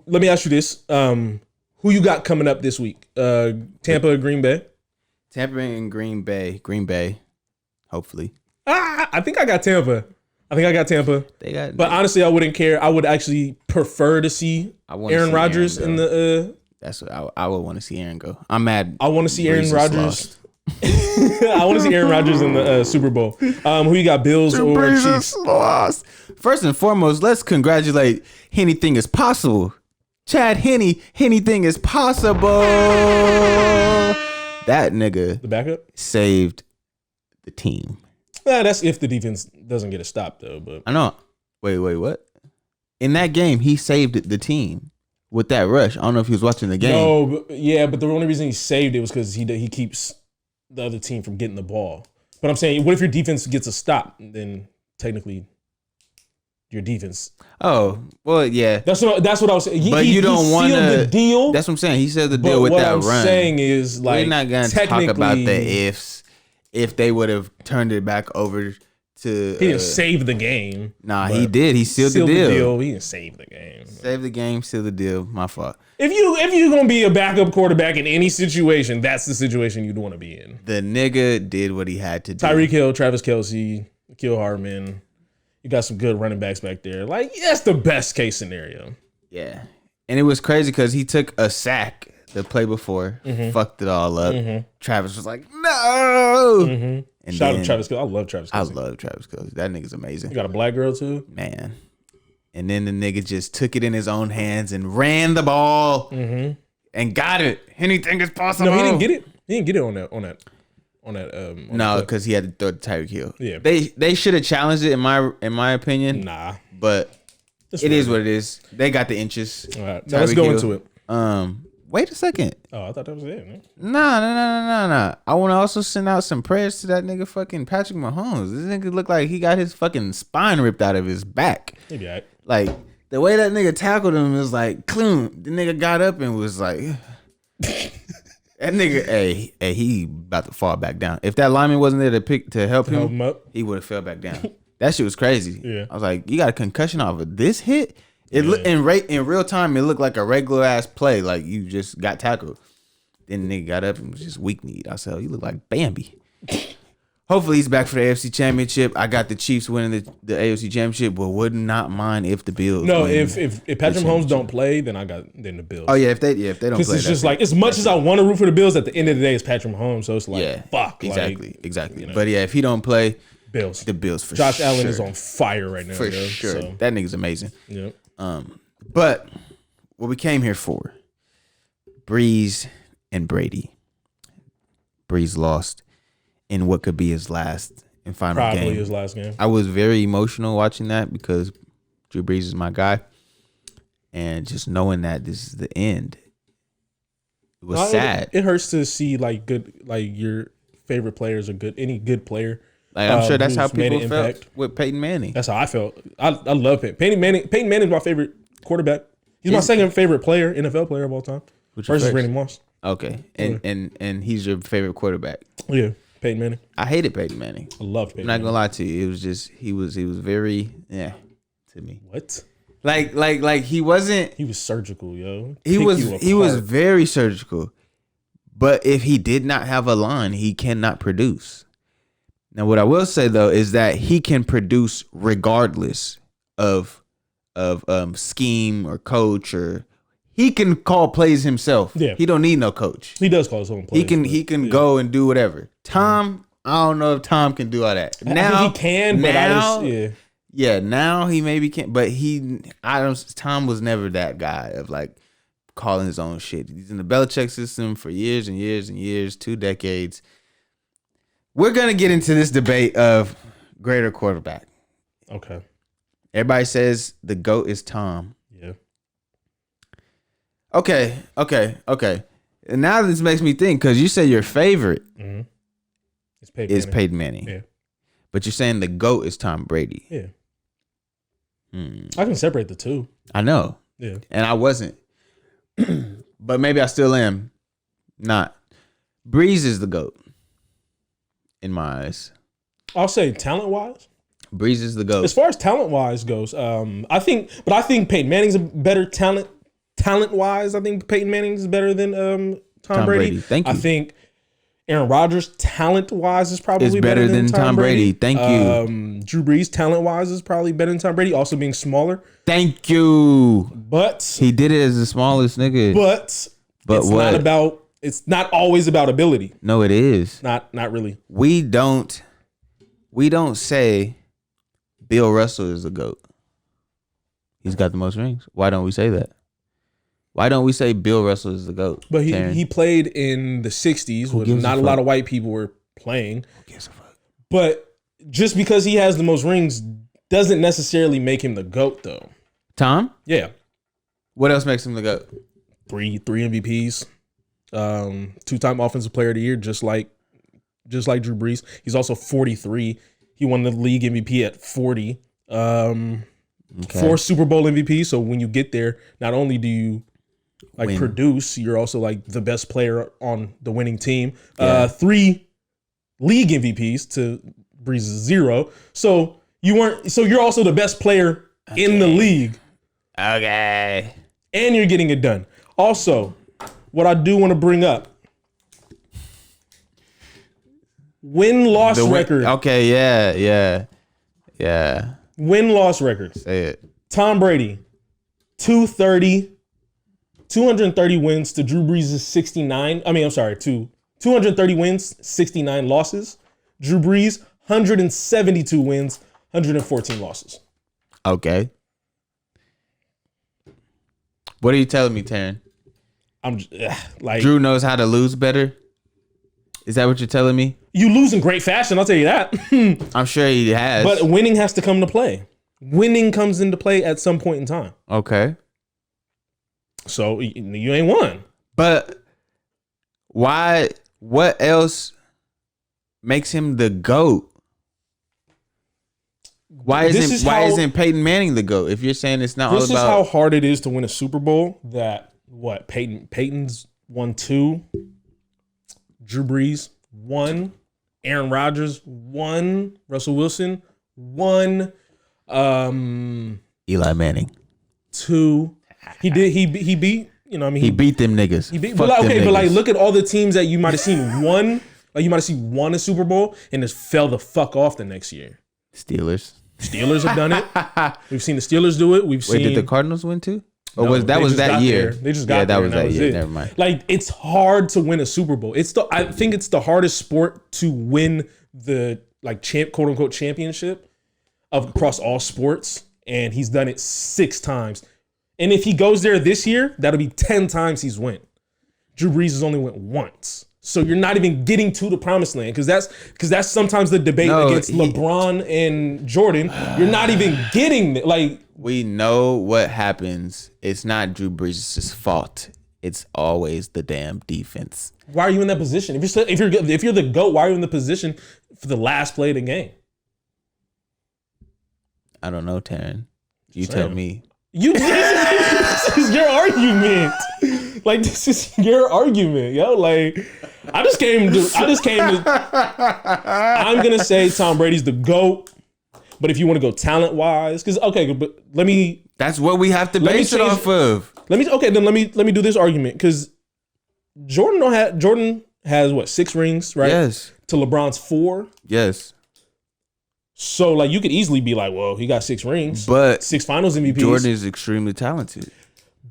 let me ask you this. Who you got coming up this week? Tampa or Green Bay? Tampa and Green Bay. Green Bay. Hopefully. I think I got Tampa. But honestly, I wouldn't care. I would actually prefer to see Aaron Rodgers in the. That's what I would want to see Aaron go. I'm mad. I want to see Aaron Rodgers. I want to see Aaron Rodgers in the Super Bowl. Who you got, Bills or Chiefs? Lost. First and foremost, let's congratulate Anything is Possible. Chad Henne, anything is possible. That nigga, the backup, saved the team. That's if the defense doesn't get a stop, though. But I know. Wait, what? In that game, he saved the team with that rush. I don't know if he was watching the game. No, but the only reason he saved it was because he keeps the other team from getting the ball. But I'm saying, what if your defense gets a stop? Then technically, your defense. Oh, well, yeah. That's what I was saying. But you don't want to the deal. That's what I'm saying. He sealed the deal with what that I'm run. saying is, like, we're not gonna talk about the ifs. If they would have turned it back over to, he didn't save the game. Nah, he did. He sealed the deal. He didn't save the game. Save the game, seal the deal. My fault. If you're gonna be a backup quarterback in any situation, that's the situation you'd want to be in. The nigga did what he had to do. Tyreek Hill, Travis Kelce, Kill Hartman. You got some good running backs back there. Like, that's the best case scenario. Yeah. And it was crazy because he took a sack the play before, fucked it all up. Travis was like, no. And Shout out to Travis Kelce. I love Travis Kelce. I love Travis Kelce. That nigga's amazing. You got a black girl too? Man. And then the nigga just took it in his own hands and ran the ball and got it. Anything is possible. No, he didn't get it. He didn't get it on that. No, because he had to throw the Tyreek Hill. Yeah. They should have challenged it in my opinion. Nah. But it is what it is. They got the inches. All right. Now let's go into it. Wait a second. Oh, I thought that was it, man. Nah. I want to also send out some prayers to that nigga fucking Patrick Mahomes. This nigga look like he got his fucking spine ripped out of his back. Maybe all right. Like, the way that nigga tackled him was like, cloom. The nigga got up and was like, that nigga, hey, he about to fall back down. If that lineman wasn't there to help him up, he would have fell back down. That shit was crazy. Yeah. I was like, you got a concussion off of this hit? In real time, it looked like a regular ass play, like you just got tackled. Then the nigga got up and was just weak kneed. I said, oh, you look like Bambi. Hopefully he's back for the AFC Championship. I got the Chiefs winning the AFC Championship, but would not mind if the Bills. No, if Patrick Mahomes don't play, then the Bills. Oh yeah, if they don't play, because it's just like, as much as I want to root for the Bills, at the end of the day, it's Patrick Mahomes, so it's like, fuck, exactly. You know. But yeah, if he don't play, Bills, the Bills for Josh sure. Allen is on fire right now, for sure. So. That nigga's amazing. Yeah. But what we came here for, Brees and Brady. Brees lost in what could be his last and final game. Probably his last game. I was very emotional watching that because Drew Brees is my guy. And just knowing that this is the end, it was sad. It hurts to see like your favorite players are good. Any good player. Like, I'm sure that's how people felt with Peyton Manning. That's how I felt. I love Peyton. Peyton Manning's my favorite quarterback. He's my second favorite player, NFL player of all time. Versus Randy Moss. Okay. And he's your favorite quarterback. Yeah. Peyton Manning. I hated Peyton Manning. I loved Peyton I'm not gonna lie to you. It was just he was very to me. What? Like he wasn't. He was surgical, yo. He was very surgical. But if he did not have a line, he cannot produce. Now, what I will say though is that he can produce regardless of scheme or coach, or he can call plays himself. Yeah, he don't need no coach. He does call his own plays. He can go and do whatever. Tom, I don't know if Tom can do all that. Now he can, but now he maybe can't. But Tom was never that guy of like calling his own shit. He's in the Belichick system for years and years and years, 2 decades. We're gonna get into this debate of greater quarterback. Okay. Everybody says the GOAT is Tom. Yeah. Okay. And now this makes me think, because you say your favorite is Peyton Manning. Yeah. But you're saying the GOAT is Tom Brady. Yeah. I can separate the two. I know. Yeah. And I wasn't. But maybe I still am not. Brees is the GOAT in my eyes. I'll say talent-wise. Brees is the GOAT. As far as talent-wise goes, I think Peyton Manning's a better talent-wise. I think Peyton Manning's better than Tom Brady. Thank you. I think Aaron Rodgers, talent-wise, is probably better than Tom Brady. Thank you. Drew Brees, talent-wise, is probably better than Tom Brady, also being smaller. Thank you. But he did it as the smallest nigga. But it's not always about ability. No, it is. Not really. We don't say Bill Russell is the GOAT. He's got the most rings. Why don't we say that? Why don't we say Bill Russell is the GOAT? But he played in the 60s when not a lot of white people were playing. Who gives a fuck? But just because he has the most rings doesn't necessarily make him the GOAT, though. Tom? Yeah. What else makes him the GOAT? Three MVPs. 2-time Offensive Player of the Year, just like Drew Brees. He's also 43. He won the league MVP at 40. Okay. 4 Super Bowl MVPs. So when you get there, not only do you like Win. produce, you're also like the best player on the winning team. Yeah. 3 league MVPs to Brees' 0. So you're also the best player in the league. Okay. And you're getting it done. Also, what I do want to bring up, win-loss record. Okay, yeah. Win-loss record. Say it. Tom Brady, 230 wins to Drew Brees' 69. I mean, I'm sorry, 230 wins, 69 losses. Drew Brees, 172 wins, 114 losses. Okay. What are you telling me, Terrin? I'm just, like, Drew knows how to lose better? Is that what you're telling me? You lose in great fashion, I'll tell you that. I'm sure he has. But winning has to come into play. Winning comes into play at some point in time. Okay. So you ain't won. But why? What else makes him the GOAT? Why isn't Peyton Manning the GOAT? If you're saying it's not all about... This is how hard it is to win a Super Bowl. Peyton's won 2. Drew Brees 1. Aaron Rodgers 1. Russell Wilson 1. Eli Manning 2. He beat, you know what I mean? He beat them niggas. But look at all the teams that you might have seen won. Like you might have seen won a Super Bowl and just fell the fuck off the next year. Steelers have done it. We've seen the Steelers do it. Wait, did the Cardinals win too? Or No, was that year? They just got there. That was that year. It. Never mind. Like it's hard to win a Super Bowl. I think it's the hardest sport to win the quote unquote championship across all sports, and he's done it 6 times. And if he goes there this year, that'll be 10 times he's went. Drew Brees has only went once. So you're not even getting to the promised land because that's sometimes the debate against LeBron and Jordan. You're not even getting it. Like we know what happens. It's not Drew Brees' fault. It's always the damn defense. Why are you in that position? If you're the GOAT, why are you in the position for the last play of the game? I don't know, Terrin. You tell me. This is your argument. Like this is your argument, yo. Like I just came to I'm gonna say Tom Brady's the GOAT. But if you want to go talent wise, because but let me. That's what we have to base it off of. Let me do this argument because Jordan has what 6 rings, right? Yes. To LeBron's 4. Yes. So like you could easily be like, well, he got 6 rings, but 6 Finals MVPs. Jordan is extremely talented.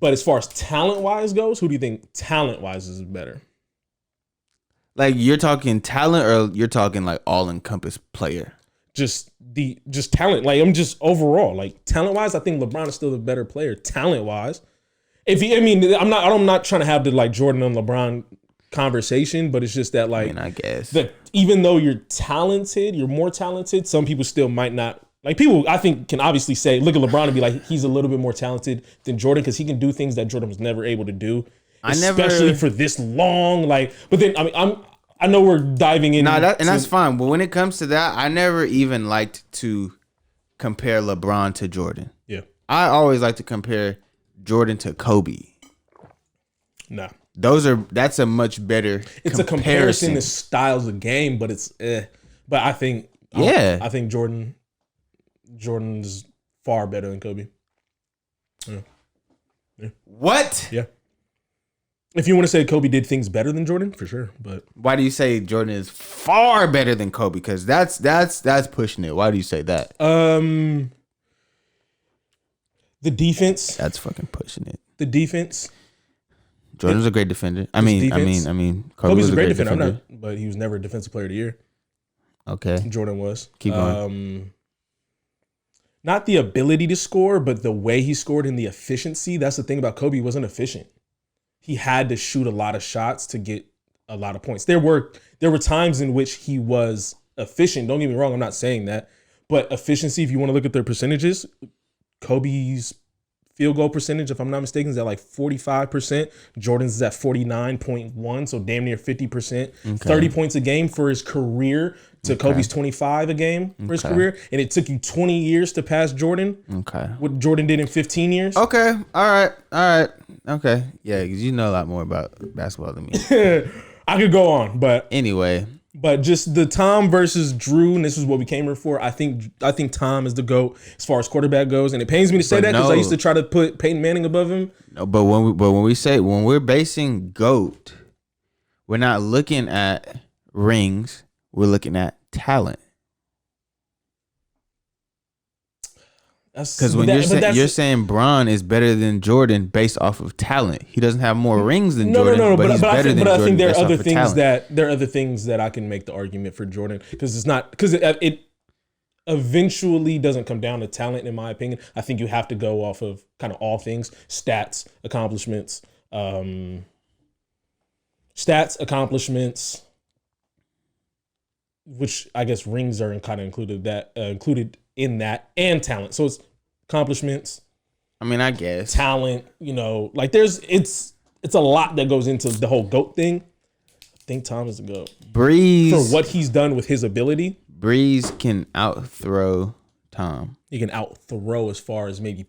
But as far as talent wise goes, who do you think talent wise is better? Like you're talking talent, or you're talking like all encompassed player? Just talent. Like I'm just overall like talent wise, I think LeBron is still the better player. Talent wise, I'm not trying to have the like Jordan and LeBron conversation, but it's just that like I guess that even though you're talented, you're more talented. Some people still might not. Like people, I think, can obviously say, look at LeBron and be like, he's a little bit more talented than Jordan because he can do things that Jordan was never able to do, especially for this long. Like, but then I know we're diving in. That's fine. But when it comes to that, I never even liked to compare LeBron to Jordan. Yeah, I always like to compare Jordan to Kobe. Nah, that's a much better. It's a comparison to styles of game, but it's. But I think. Yeah, I think Jordan's far better than Kobe. Yeah. What? Yeah. If you want to say Kobe did things better than Jordan, for sure. But why do you say Jordan is far better than Kobe? Because that's pushing it. Why do you say that? The defense. That's fucking pushing it. The defense. Jordan's a great defender. I mean, Kobe's a great defender. But he was never a defensive player of the year. Okay. Jordan was. Keep going. Not the ability to score, but the way he scored and the efficiency. That's the thing about Kobe. He wasn't efficient. He had to shoot a lot of shots to get a lot of points. There were times in which he was efficient. Don't get me wrong. I'm not saying that. But efficiency, if you want to look at their percentages, Kobe's field goal percentage, if I'm not mistaken, is at like 45%. Jordan's is at 49.1, so damn near 50%. 30 points a game for his career to Kobe's 25 a game for his career. And it took you 20 years to pass Jordan. Okay. What Jordan did in 15 years. Okay. All right. Okay. Yeah, because you know a lot more about basketball than me. I could go on, but anyway. But just the Tom versus Drew, and this is what we came here for. I think Tom is the GOAT as far as quarterback goes, and it pains me to say that because I used to try to put Peyton Manning above him. No, but when we're basing GOAT, we're not looking at rings. We're looking at talent. Because when you're saying Bron is better than Jordan based off of talent, he doesn't have more rings than Jordan. But he's better than Jordan. But I think there are other things that I can make the argument for Jordan because it eventually doesn't come down to talent in my opinion. I think you have to go off of kind of all things: stats, accomplishments, which I guess rings are kind of included in that, and talent. So it's accomplishments. I mean, I guess talent. Like it's a lot that goes into the whole GOAT thing. I think Tom is the GOAT. Brees, for what he's done with his ability. Brees can outthrow Tom. He can outthrow as far as maybe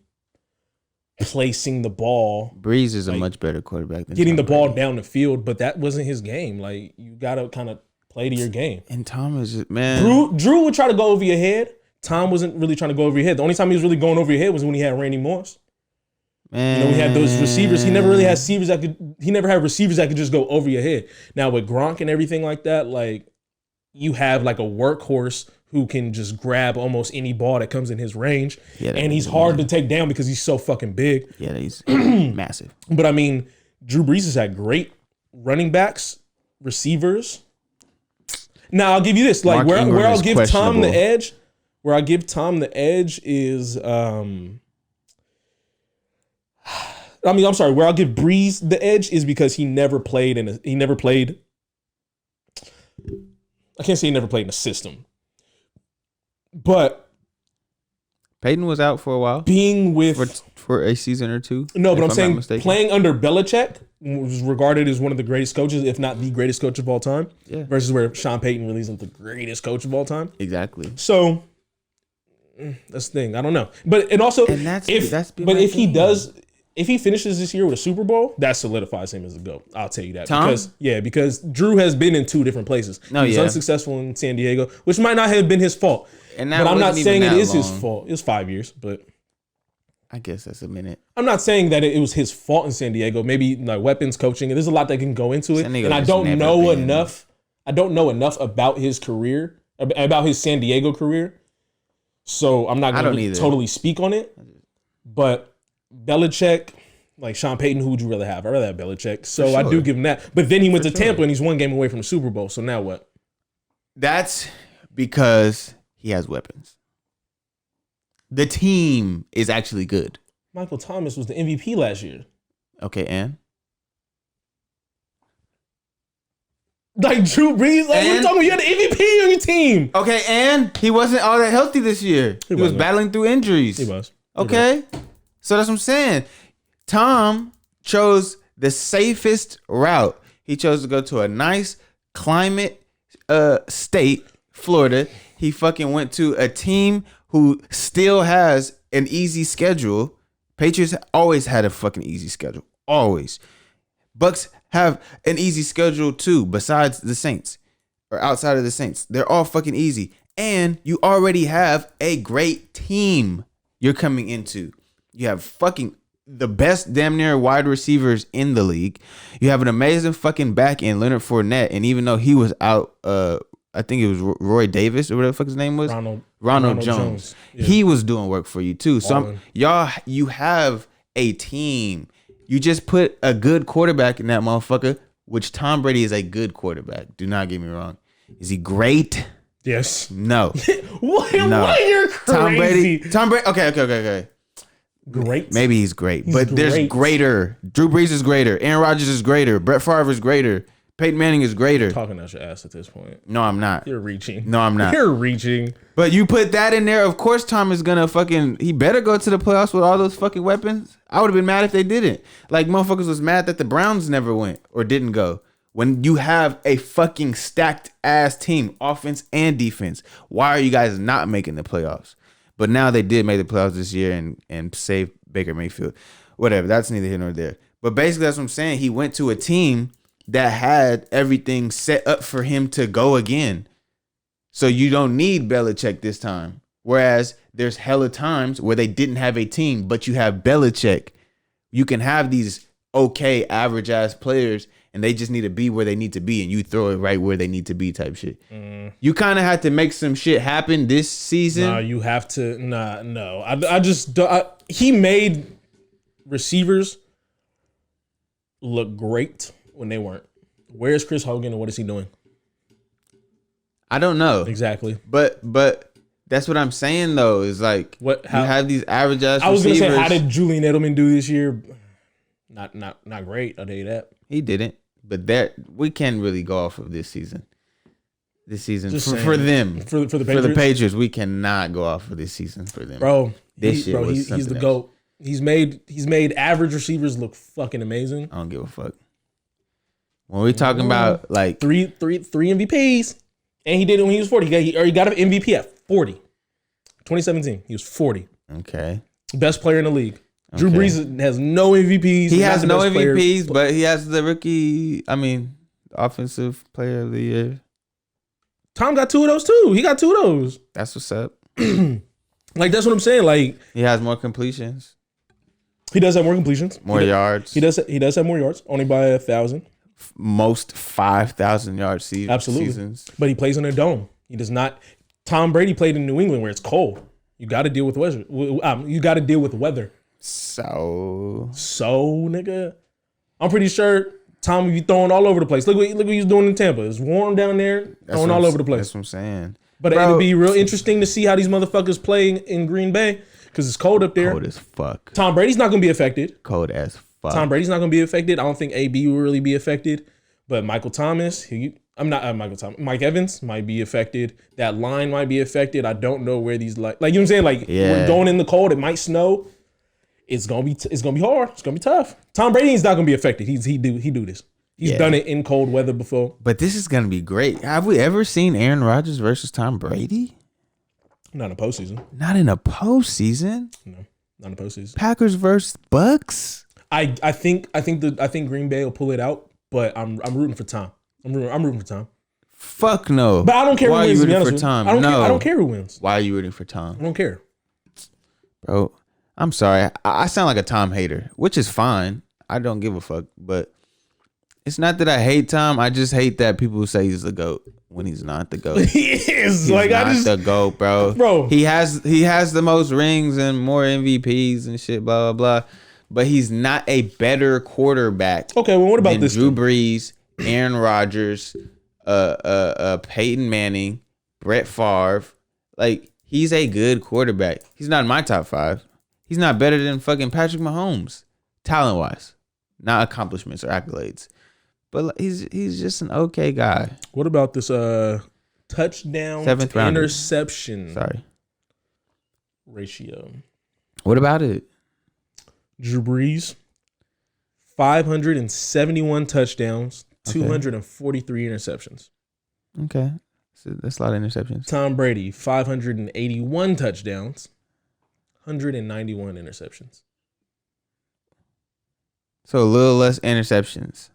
placing the ball. Brees is a much better quarterback than getting Tom the ball Brady. down the field, but that wasn't his game. Like you gotta kind of play to your game. And Tom is just, man. Drew would try to go over your head. Tom wasn't really trying to go over your head. The only time he was really going over your head was when he had Randy Moss. Man, we had those receivers. He never really had receivers that could just go over your head. Now with Gronk and everything like that, like you have like a workhorse who can just grab almost any ball that comes in his range. Yeah, and he's hard to take down because he's so fucking big. Yeah, he's massive. But I mean, Drew Brees has had great running backs, receivers. Now I'll give you this, like where I'll give Tom the edge. Where I give Tom the edge is, where I'll give Brees the edge is because he never played. I can't say he never played in a system, but Peyton was out for a while. Being with for a season or two. No, but I'm saying playing under Belichick was regarded as one of the greatest coaches, if not the greatest coach of all time. Yeah. Versus where Sean Payton really isn't the greatest coach of all time. Exactly. So that's the thing. I don't know, but if he finishes this year with a Super Bowl, that solidifies him as a GOAT. I'll tell you that. Tom? Because Drew has been in two different places. He was unsuccessful in San Diego, which might not have been his fault. But I'm not saying it is his fault. It was 5 years, but I guess that's a minute. I'm not saying that it was his fault in San Diego. Maybe like weapons coaching, and there's a lot that can go into it. And I don't know enough. I don't know enough about his career, about his San Diego career. So I'm not going to totally speak on it. But Belichick, like Sean Payton, who would you rather have? I'd rather have Belichick. So I do give him that. But then he went to Tampa and he's one game away from the Super Bowl. So now what? That's because he has weapons. The team is actually good. Michael Thomas was the MVP last year. Okay, and? Like Drew Brees, like we're talking about, you had the MVP on your team. Okay, and he wasn't all that healthy this year. He was battling through injuries. He was. Okay? So that's what I'm saying. Tom chose the safest route. He chose to go to a nice climate state, Florida. He fucking went to a team who still has an easy schedule. Patriots always had a fucking easy schedule. Always. Bucks have an easy schedule too, besides the Saints or outside of the Saints. They're all fucking easy. And you already have a great team you're coming into. You have fucking the best damn near wide receivers in the league. You have an amazing fucking back end, Leonard Fournette. And even though he was out, I think it was Roy Davis or whatever the fuck his name was. Ronald Jones. Yeah. He was doing work for you too. So you have a team. You just put a good quarterback in that motherfucker, which Tom Brady is a good quarterback. Do not get me wrong. Is he great? Yes. No. What? You're crazy. Tom Brady. Okay. Great. Maybe he's great, but there's greater. Drew Brees is greater. Aaron Rodgers is greater. Brett Favre is greater. Peyton Manning is greater. Talking out your ass at this point. No, I'm not. You're reaching. No, I'm not. You're reaching. But you put that in there, of course Tom is gonna he better go to the playoffs with all those fucking weapons. I would have been mad if they didn't. Like, motherfuckers was mad that the Browns never went or didn't go. When you have a fucking stacked ass team, offense and defense, why are you guys not making the playoffs? But now they did make the playoffs this year and save Baker Mayfield. Whatever, that's neither here nor there. But basically that's what I'm saying. He went to a team that had everything set up for him to go again. So you don't need Belichick this time. Whereas there's hella times where they didn't have a team, but you have Belichick. You can have these okay, average ass players, and they just need to be where they need to be, and you throw it right where they need to be type shit. You kind of had to make some shit happen this season. Nah, you have to. Nah, no. He made receivers look great when they weren't. Where's Chris Hogan and what is he doing? I don't know. Exactly. But that's what I'm saying though, is like you have these average ass receivers. I was gonna say, how did Julian Edelman do this year? Not great, I'll tell you that. He didn't. But that we can't really go off of this season. This season for them. For the Patriots? For the Patriots, we cannot go off of this season for them. Bro, he's the GOAT. He's made average receivers look fucking amazing. I don't give a fuck. When we talking about like three MVPs, and he did it when he was 40. He got an MVP at 40. 2017, he was 40. Okay. Best player in the league. Okay. Drew Brees has no MVPs. He has no MVPs, but he has the offensive player of the year. Tom got 2 of those too. He got 2 of those. That's what's up. Like, that's what I'm saying. Like, he has more completions. He does have more completions. More yards. He does have more yards, only by 1,000. Most 5,000 yard seasons. But he plays in a dome. He does not. Tom Brady played in New England where it's cold. You got to deal with weather. You got to deal with weather. So nigga, I'm pretty sure Tom would be throwing all over the place. Look what he was doing in Tampa. It's warm down there, throwing all over the place. That's what I'm saying. But it'll be real interesting to see how these motherfuckers play in Green Bay because it's cold up there. Cold as fuck. Tom Brady's not going to be affected. Cold as fuck. Tom Brady's not going to be affected. I don't think AB will really be affected. But Michael Thomas, Mike Evans might be affected. That line might be affected. I don't know where these like you know what I'm saying? Like, we're going in the cold. It might snow. It's gonna be hard. It's gonna be tough. Tom Brady's not gonna be affected. He do this. He's done it in cold weather before. But this is gonna be great. Have we ever seen Aaron Rodgers versus Tom Brady? Not in a postseason. Not in a postseason. No, not in a postseason. Packers versus Bucks. I think Green Bay will pull it out, but I'm rooting for Tom. I'm rooting for Tom. Fuck no. But I don't care why who wins. Are you rooting for Tom? I don't care who wins. Why are you rooting for Tom? I don't care, bro. I'm sorry. I sound like a Tom hater, which is fine. I don't give a fuck. But it's not that I hate Tom. I just hate that people say he's the GOAT when he's not the GOAT. He is. He's like, not the GOAT, bro. Bro. He has the most rings and more MVPs and shit, blah, blah, blah. But he's not a better quarterback. Okay, well, what about this? Drew Brees, Aaron Rodgers, Peyton Manning, Brett Favre. Like, he's a good quarterback. He's not in my top 5. He's not better than fucking Patrick Mahomes, talent-wise, not accomplishments or accolades. But he's just an okay guy. What about this touchdown to interception ratio? What about it? Drew Brees, 571 touchdowns, 243 interceptions. Okay, so that's a lot of interceptions. Tom Brady, 581 touchdowns. 191 interceptions. So a little less interceptions.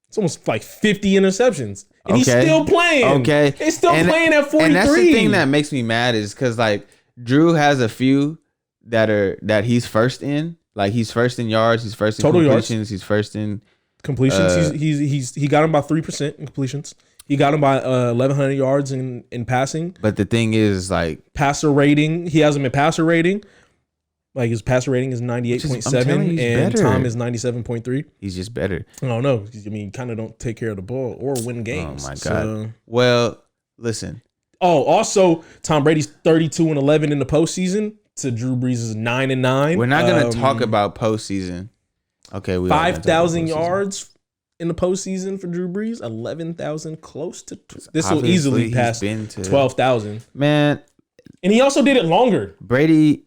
It's almost like 50 interceptions. And he's still playing. Okay. He's still playing at 43. And that's the thing that makes me mad is because, like, Drew has a few that he's first in. Like, he's first in yards. He's first in total completions. Yards. He's first in completions. He got him by 3% in completions. He got him by 1,100 yards in passing. But the thing is, like, passer rating, he has him in passer rating. Like, his passer rating is 98.7 and better. Tom is 97.3. He's just better. I don't know. I mean, kind of don't take care of the ball or win games. Oh my God. Well, listen. Oh, also, Tom Brady's 32-11 in the postseason to Drew Brees' 9-9. We're not gonna talk about postseason. Okay, we 5,000 yards in the postseason for Drew Brees. 11,000, close to. This will Obviously, easily he's pass been to 12,000. Man, And he also did it longer. Brady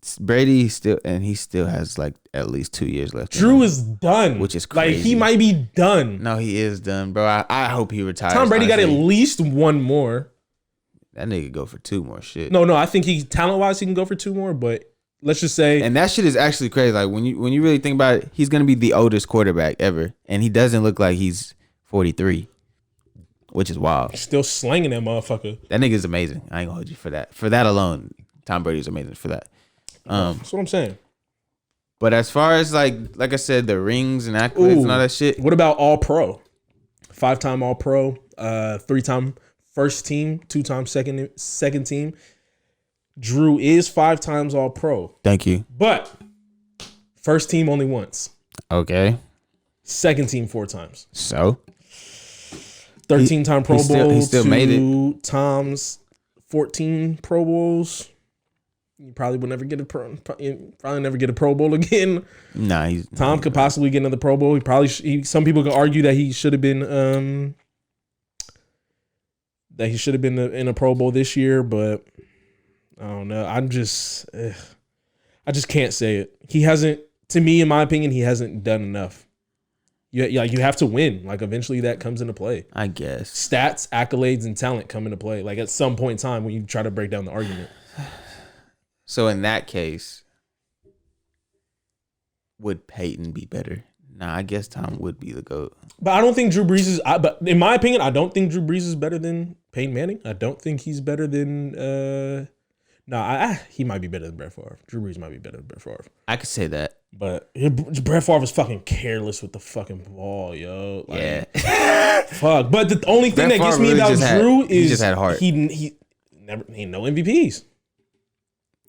still, and he still has like at least 2 years left. Drew is done, which is crazy. Like he might be done. No, he is done, bro. I hope he retires. Tom Brady got at honestly. least one more. That nigga go for 2 more shit. No, I think he talent wise he can go for 2 more, but let's just say, And that shit is actually crazy. Like when you really think about it, he's gonna be the oldest quarterback ever, and he doesn't look like he's 43, which is wild. still slanging that motherfucker. That nigga is amazing. I ain't gonna hold you for that. For that alone, Tom Brady is amazing for that. That's what I'm saying. But as far as like I said, the rings and accolades and all that shit. What about All Pro? 5-time All Pro, 3-time first team, 2-time second team. Drew is 5 times All Pro, Thank you. but first team only once. Okay. Second team 4 times. So 13-time Pro Bowl. he still made it. 2 times 14 Pro Bowls. You probably will never get probably never get a Pro Bowl again. Nah, Tom could possibly get another Pro Bowl. He probably some people could argue that he should have been in a Pro Bowl this year, but I don't know. I just can't say it. He hasn't, to me, in my opinion, he hasn't done enough. You have to win. Like eventually that comes into play. I guess. Stats, accolades, and talent come into play. Like at some point in time when you try to break down the argument. So in that case, would Peyton be better? Nah, I guess Tom would be the GOAT. But I don't think Drew Brees is. But in my opinion, I don't think Drew Brees is better than Peyton Manning. I don't think he's better than. He might be better than Brett Favre. Drew Brees might be better than Brett Favre. I could say that. But Brett Favre was fucking careless with the fucking ball, yo. Like, Yeah. fuck. But the only thing Brett that gets Favre me really about just had- Drew is he just had heart. He no MVPs.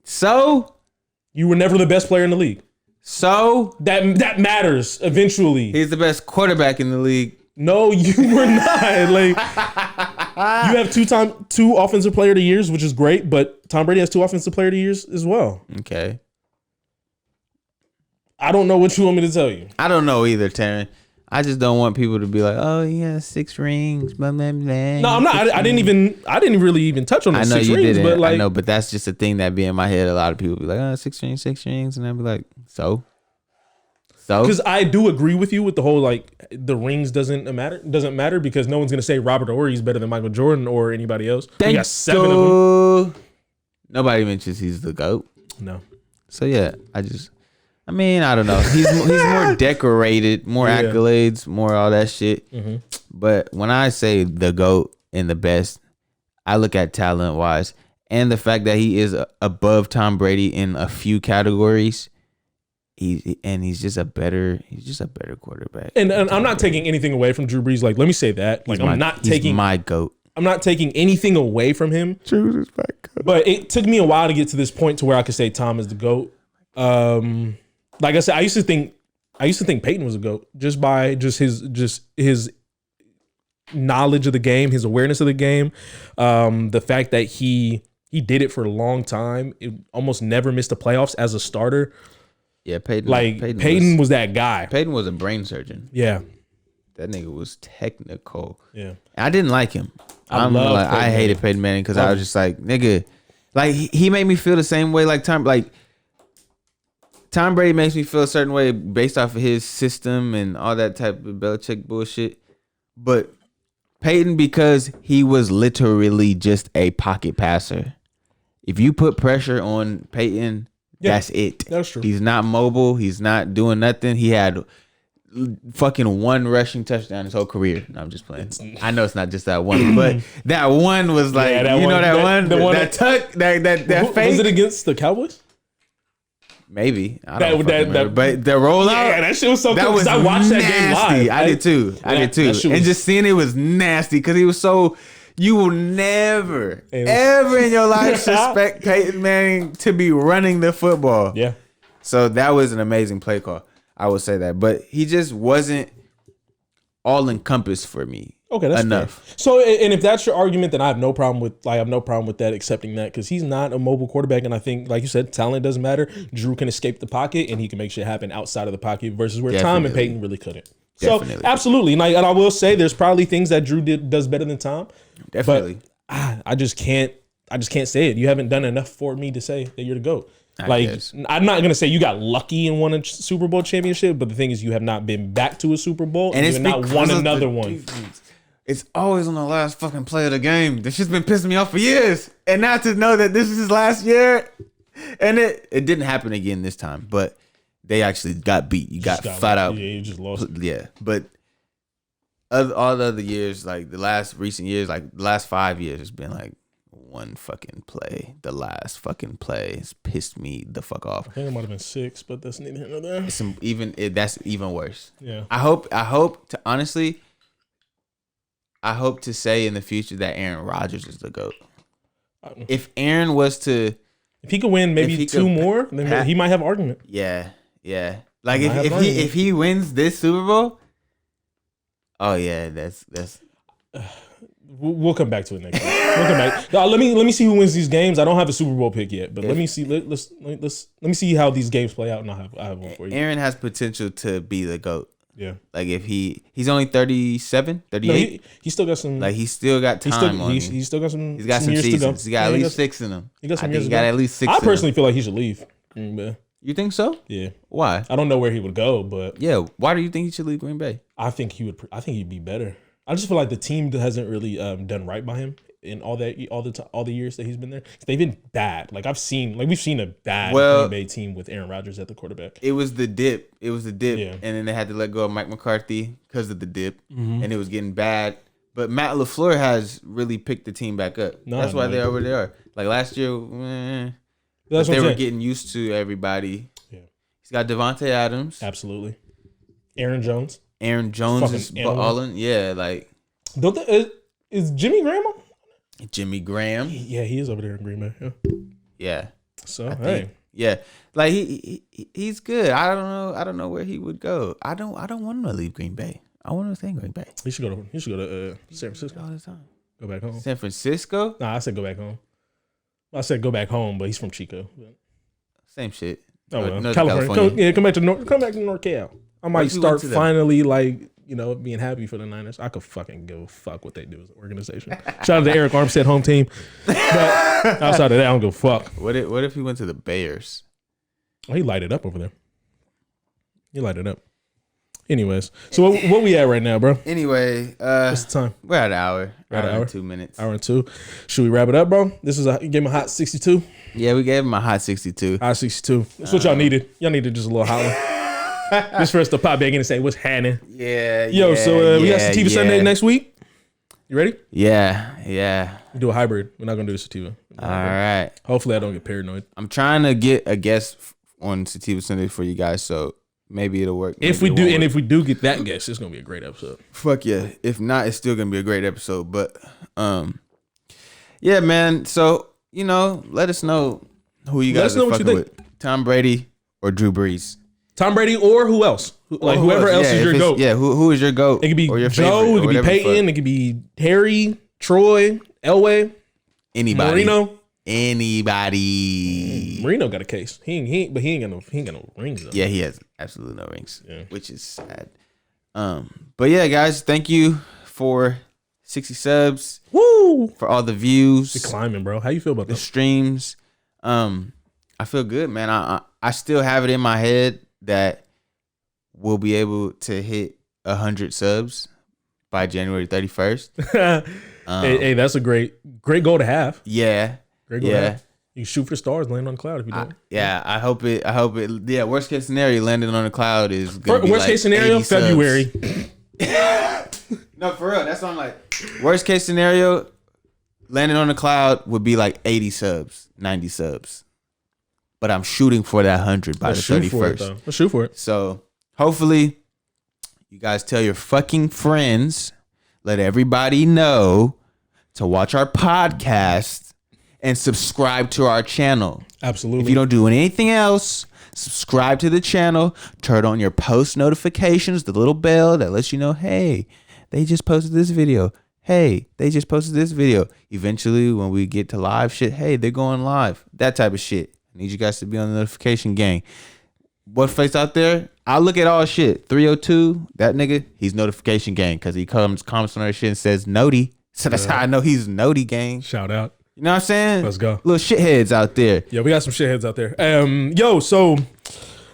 So You were never the best player in the league. So That matters eventually. he's the best quarterback in the league. No, you were not. Like you have two offensive player of the years, which is great, but Tom Brady has 2 offensive player of the years as well. Okay. I don't know what you want me to tell you. I don't know either, Terrin. I just don't want people to be like, "Oh, he has 6 rings." Blah, blah, blah. No, I'm not. I didn't really even touch on the I know 6 you rings, didn't. but like, I know, but that's just a thing that be in my head. A lot of people be like, "Oh, 6 rings," and I'd be like, "So." Because I do agree with you with the whole like the rings doesn't matter because no one's gonna say Robert Horry is better than Michael Jordan or anybody else. You got 7 of them. Nobody mentions he's the GOAT. No. So yeah, I mean, I don't know. He's more decorated, more accolades, more all that shit. Mm-hmm. But when I say the GOAT and the best, I look at talent wise and the fact that he is above Tom Brady in a few categories. He's just a better quarterback. And I'm not taking anything away from Drew Brees. Like, let me say that. Like, He's my GOAT. I'm not taking anything away from him. Drew is my GOAT. But it took me a while to get to this point to where I could say Tom is the GOAT. Like I said, I used to think Peyton was a GOAT just by his knowledge of the game, his awareness of the game, the fact that he did it for a long time. It almost never missed the playoffs as a starter. Yeah, Peyton. Like Peyton was that guy. Peyton was a brain surgeon. Yeah, that nigga was technical. Yeah, I didn't like him. I hated Peyton Manning because I was just like, nigga, like he made me feel the same way like Tom Brady makes me feel a certain way based off of his system and all that type of Belichick bullshit. But Peyton, because he was literally just a pocket passer. If you put pressure on Peyton, that's it. That's true. He's not mobile. He's not doing nothing. He had fucking 1 rushing touchdown his whole career. No, I'm just playing. I know it's not just that one, but that one was like, that tuck, that fake. Was it against the Cowboys? Maybe. I don't remember. But the rollout. Yeah, that shit was so cool. I watched that game live. I did too. And just seeing it was nasty because he was so. You will never, ever in your life suspect Peyton Manning to be running the football. Yeah. So that was an amazing play call. I would say that. But he just wasn't all encompassed for me. Okay, that's enough. Fair. So, and if that's your argument, then I have no problem with that, accepting that, because he's not a mobile quarterback, and I think, like you said, talent doesn't matter. Drew can escape the pocket, and he can make shit happen outside of the pocket, versus where Tom and Peyton really couldn't. Definitely. So absolutely, and I will say there's probably things that Drew does better than Tom. Definitely. But I just can't say it. You haven't done enough for me to say that you're the GOAT. guess. I'm not gonna say you got lucky and won a Super Bowl championship, but the thing is, you have not been back to a Super Bowl, and you have not won another one. Defense. It's always on the last fucking play of the game. This shit's been pissing me off for years, and now to know that this is his last year, and it didn't happen again this time, but they actually got beat. You got flat out. Yeah, you just lost. Yeah, but all the other years, like the last recent years, like the last 5 years, it's been like one fucking play. The last fucking play has pissed me the fuck off. I think it might have been 6, but that's neither here nor there. That's even worse. Yeah. I hope to honestly, I hope to say in the future that Aaron Rodgers is the GOAT. If Aaron was to, if he could win maybe 2 more, then he might have argument. Yeah. Like if he wins this Super Bowl, oh yeah, that's. We'll come back to it next week. We'll come back. Let me see who wins these games. I don't have a Super Bowl pick yet, but let me see. Let me see how these games play out, and I have one for you. Aaron has potential to be the GOAT. Yeah. Like if he's only 37, 38. No, he still got some. Like he's still got time on him. He's still got some. He's got some years seasons. to go. He's got at least 6 in him. He got some I years think to he got go. at least 6. I personally feel like he should leave Green Bay. You think so? Yeah. Why? I don't know where he would go, but Yeah. Why do you think he should leave Green Bay? I think he would. I think he'd be better. I just feel like the team hasn't really done right by him in all the years that he's been there. They've been bad. We've seen a bad Green Bay team with Aaron Rodgers at the quarterback. It was the dip. Yeah. And then they had to let go of Mike McCarthy because of the dip, and it was getting bad. But Matt LaFleur has really picked the team back up. That's why they are where they are. Like last year, That's they what were getting used to everybody. Yeah. He's got Devontae Adams. Absolutely. Aaron Jones is balling. Yeah, like is Jimmy Graham on? Jimmy Graham. Yeah, he is over there in Green Bay. Yeah. So hey, yeah, like he's good. I don't know where he would go. I don't want him to leave Green Bay. I want him to stay in Green Bay. He should go to San Francisco all the time. Go back home. San Francisco? Nah, I said go back home. I said go back home, but he's from Chico. Same shit. Oh well, North California. Come back to NorCal. I might start finally being happy for the Niners. I could fucking give a fuck what they do as an organization. Shout out to Eric Armstead, home team. But outside of that, I don't give a fuck. What if he went to the Bears? Oh, he lighted up over there. He lighted up. Anyways, so what we at right now, bro? Anyway, what's the time? We're at an hour. We're at an hour. 2 minutes. Hour and 2. Should we wrap it up, bro? This is you gave him a hot 62. Yeah, we gave him a hot 62. Hot 62. That's what y'all needed. Y'all needed just a little holler. Just for us to pop back in and say what's happening. Yeah. Yo, we got Sativa Sunday next week. You ready? Yeah. We do a hybrid. We're not gonna do the Sativa. All right. Hopefully, I don't get paranoid. I'm trying to get a guest on Sativa Sunday for you guys, so maybe it'll work. If we do get that guest, it's gonna be a great episode. Fuck yeah. If not, it's still gonna be a great episode. But yeah, man. So let us know who you guys are fucking with. Tom Brady or Drew Brees. Tom Brady or who else? Whoever else is your GOAT. Yeah, who is your GOAT? It could be or your Joe. favorite, It could be Peyton. It could be Terry, Troy, Elway, anybody. Marino. Anybody. Marino got a case. He ain't got no rings though. Yeah, he has absolutely no rings, yeah. Which is sad. But yeah, guys, thank you for 60 subs. Woo! For all the views. You're climbing, bro. How you feel about the that? Streams? I feel good, man. I still have it in my head that we'll be able to hit 100 subs by January 31st. Hey, that's a great goal to have. Yeah. Great goal to have. You shoot for stars, land on a cloud if you don't. Yeah, I hope it. Yeah, worst case scenario, landing on a cloud is gonna be worst case scenario, February. No, for real. That's what I'm like. Worst case scenario, landing on a cloud would be like 80 subs, 90 subs. But I'm shooting for that 100 by the 31st. Let's shoot for it. So hopefully you guys tell your fucking friends, let everybody know to watch our podcast and subscribe to our channel. Absolutely. If you don't do anything else, subscribe to the channel, turn on your post notifications, the little bell that lets you know, hey, they just posted this video. Hey, they just posted this video. Eventually, when we get to live shit, hey, they're going live. That type of shit. I need you guys to be on the notification gang. what face out there? I look at all shit. 302, that nigga, he's notification gang because he comments on our shit and says Noti. So that's how I know he's Noti gang. Shout out. You know what I'm saying? Let's go. Little shitheads out there. Yeah, we got some shitheads out there. So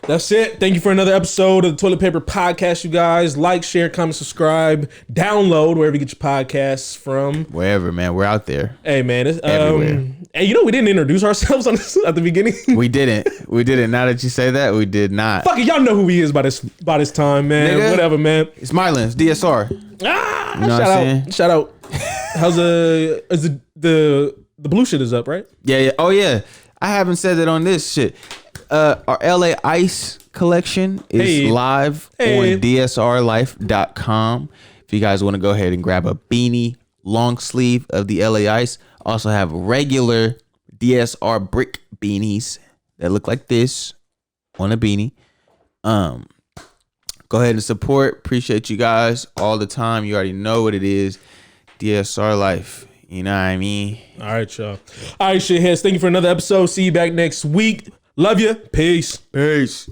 that's it. Thank you for another episode of the Toilet Paper Podcast, you guys. Like, share, comment, subscribe, download wherever you get your podcasts from. Wherever, man. We're out there. Hey, man. Everywhere. Hey, we didn't introduce ourselves on this at the beginning. We didn't. Now that you say that, we did not. Fuck it, y'all know who he is by this time, man. Nigga. Whatever, man. It's Mylan. It's DSR. You know shout out. How's the blue shit is up, right? Yeah. Oh, yeah. I haven't said that on this shit. Our LA Ice collection is live on dsrlife.com. If you guys want to go ahead and grab a beanie, long sleeve of the LA Ice. Also have regular DSR brick beanies that look like this on a beanie. Go ahead and support. Appreciate you guys all the time. You already know what it is. DSR Life. You know what I mean? All right, y'all. All right, shitheads. Thank you for another episode. See you back next week. Love you. Peace. Peace.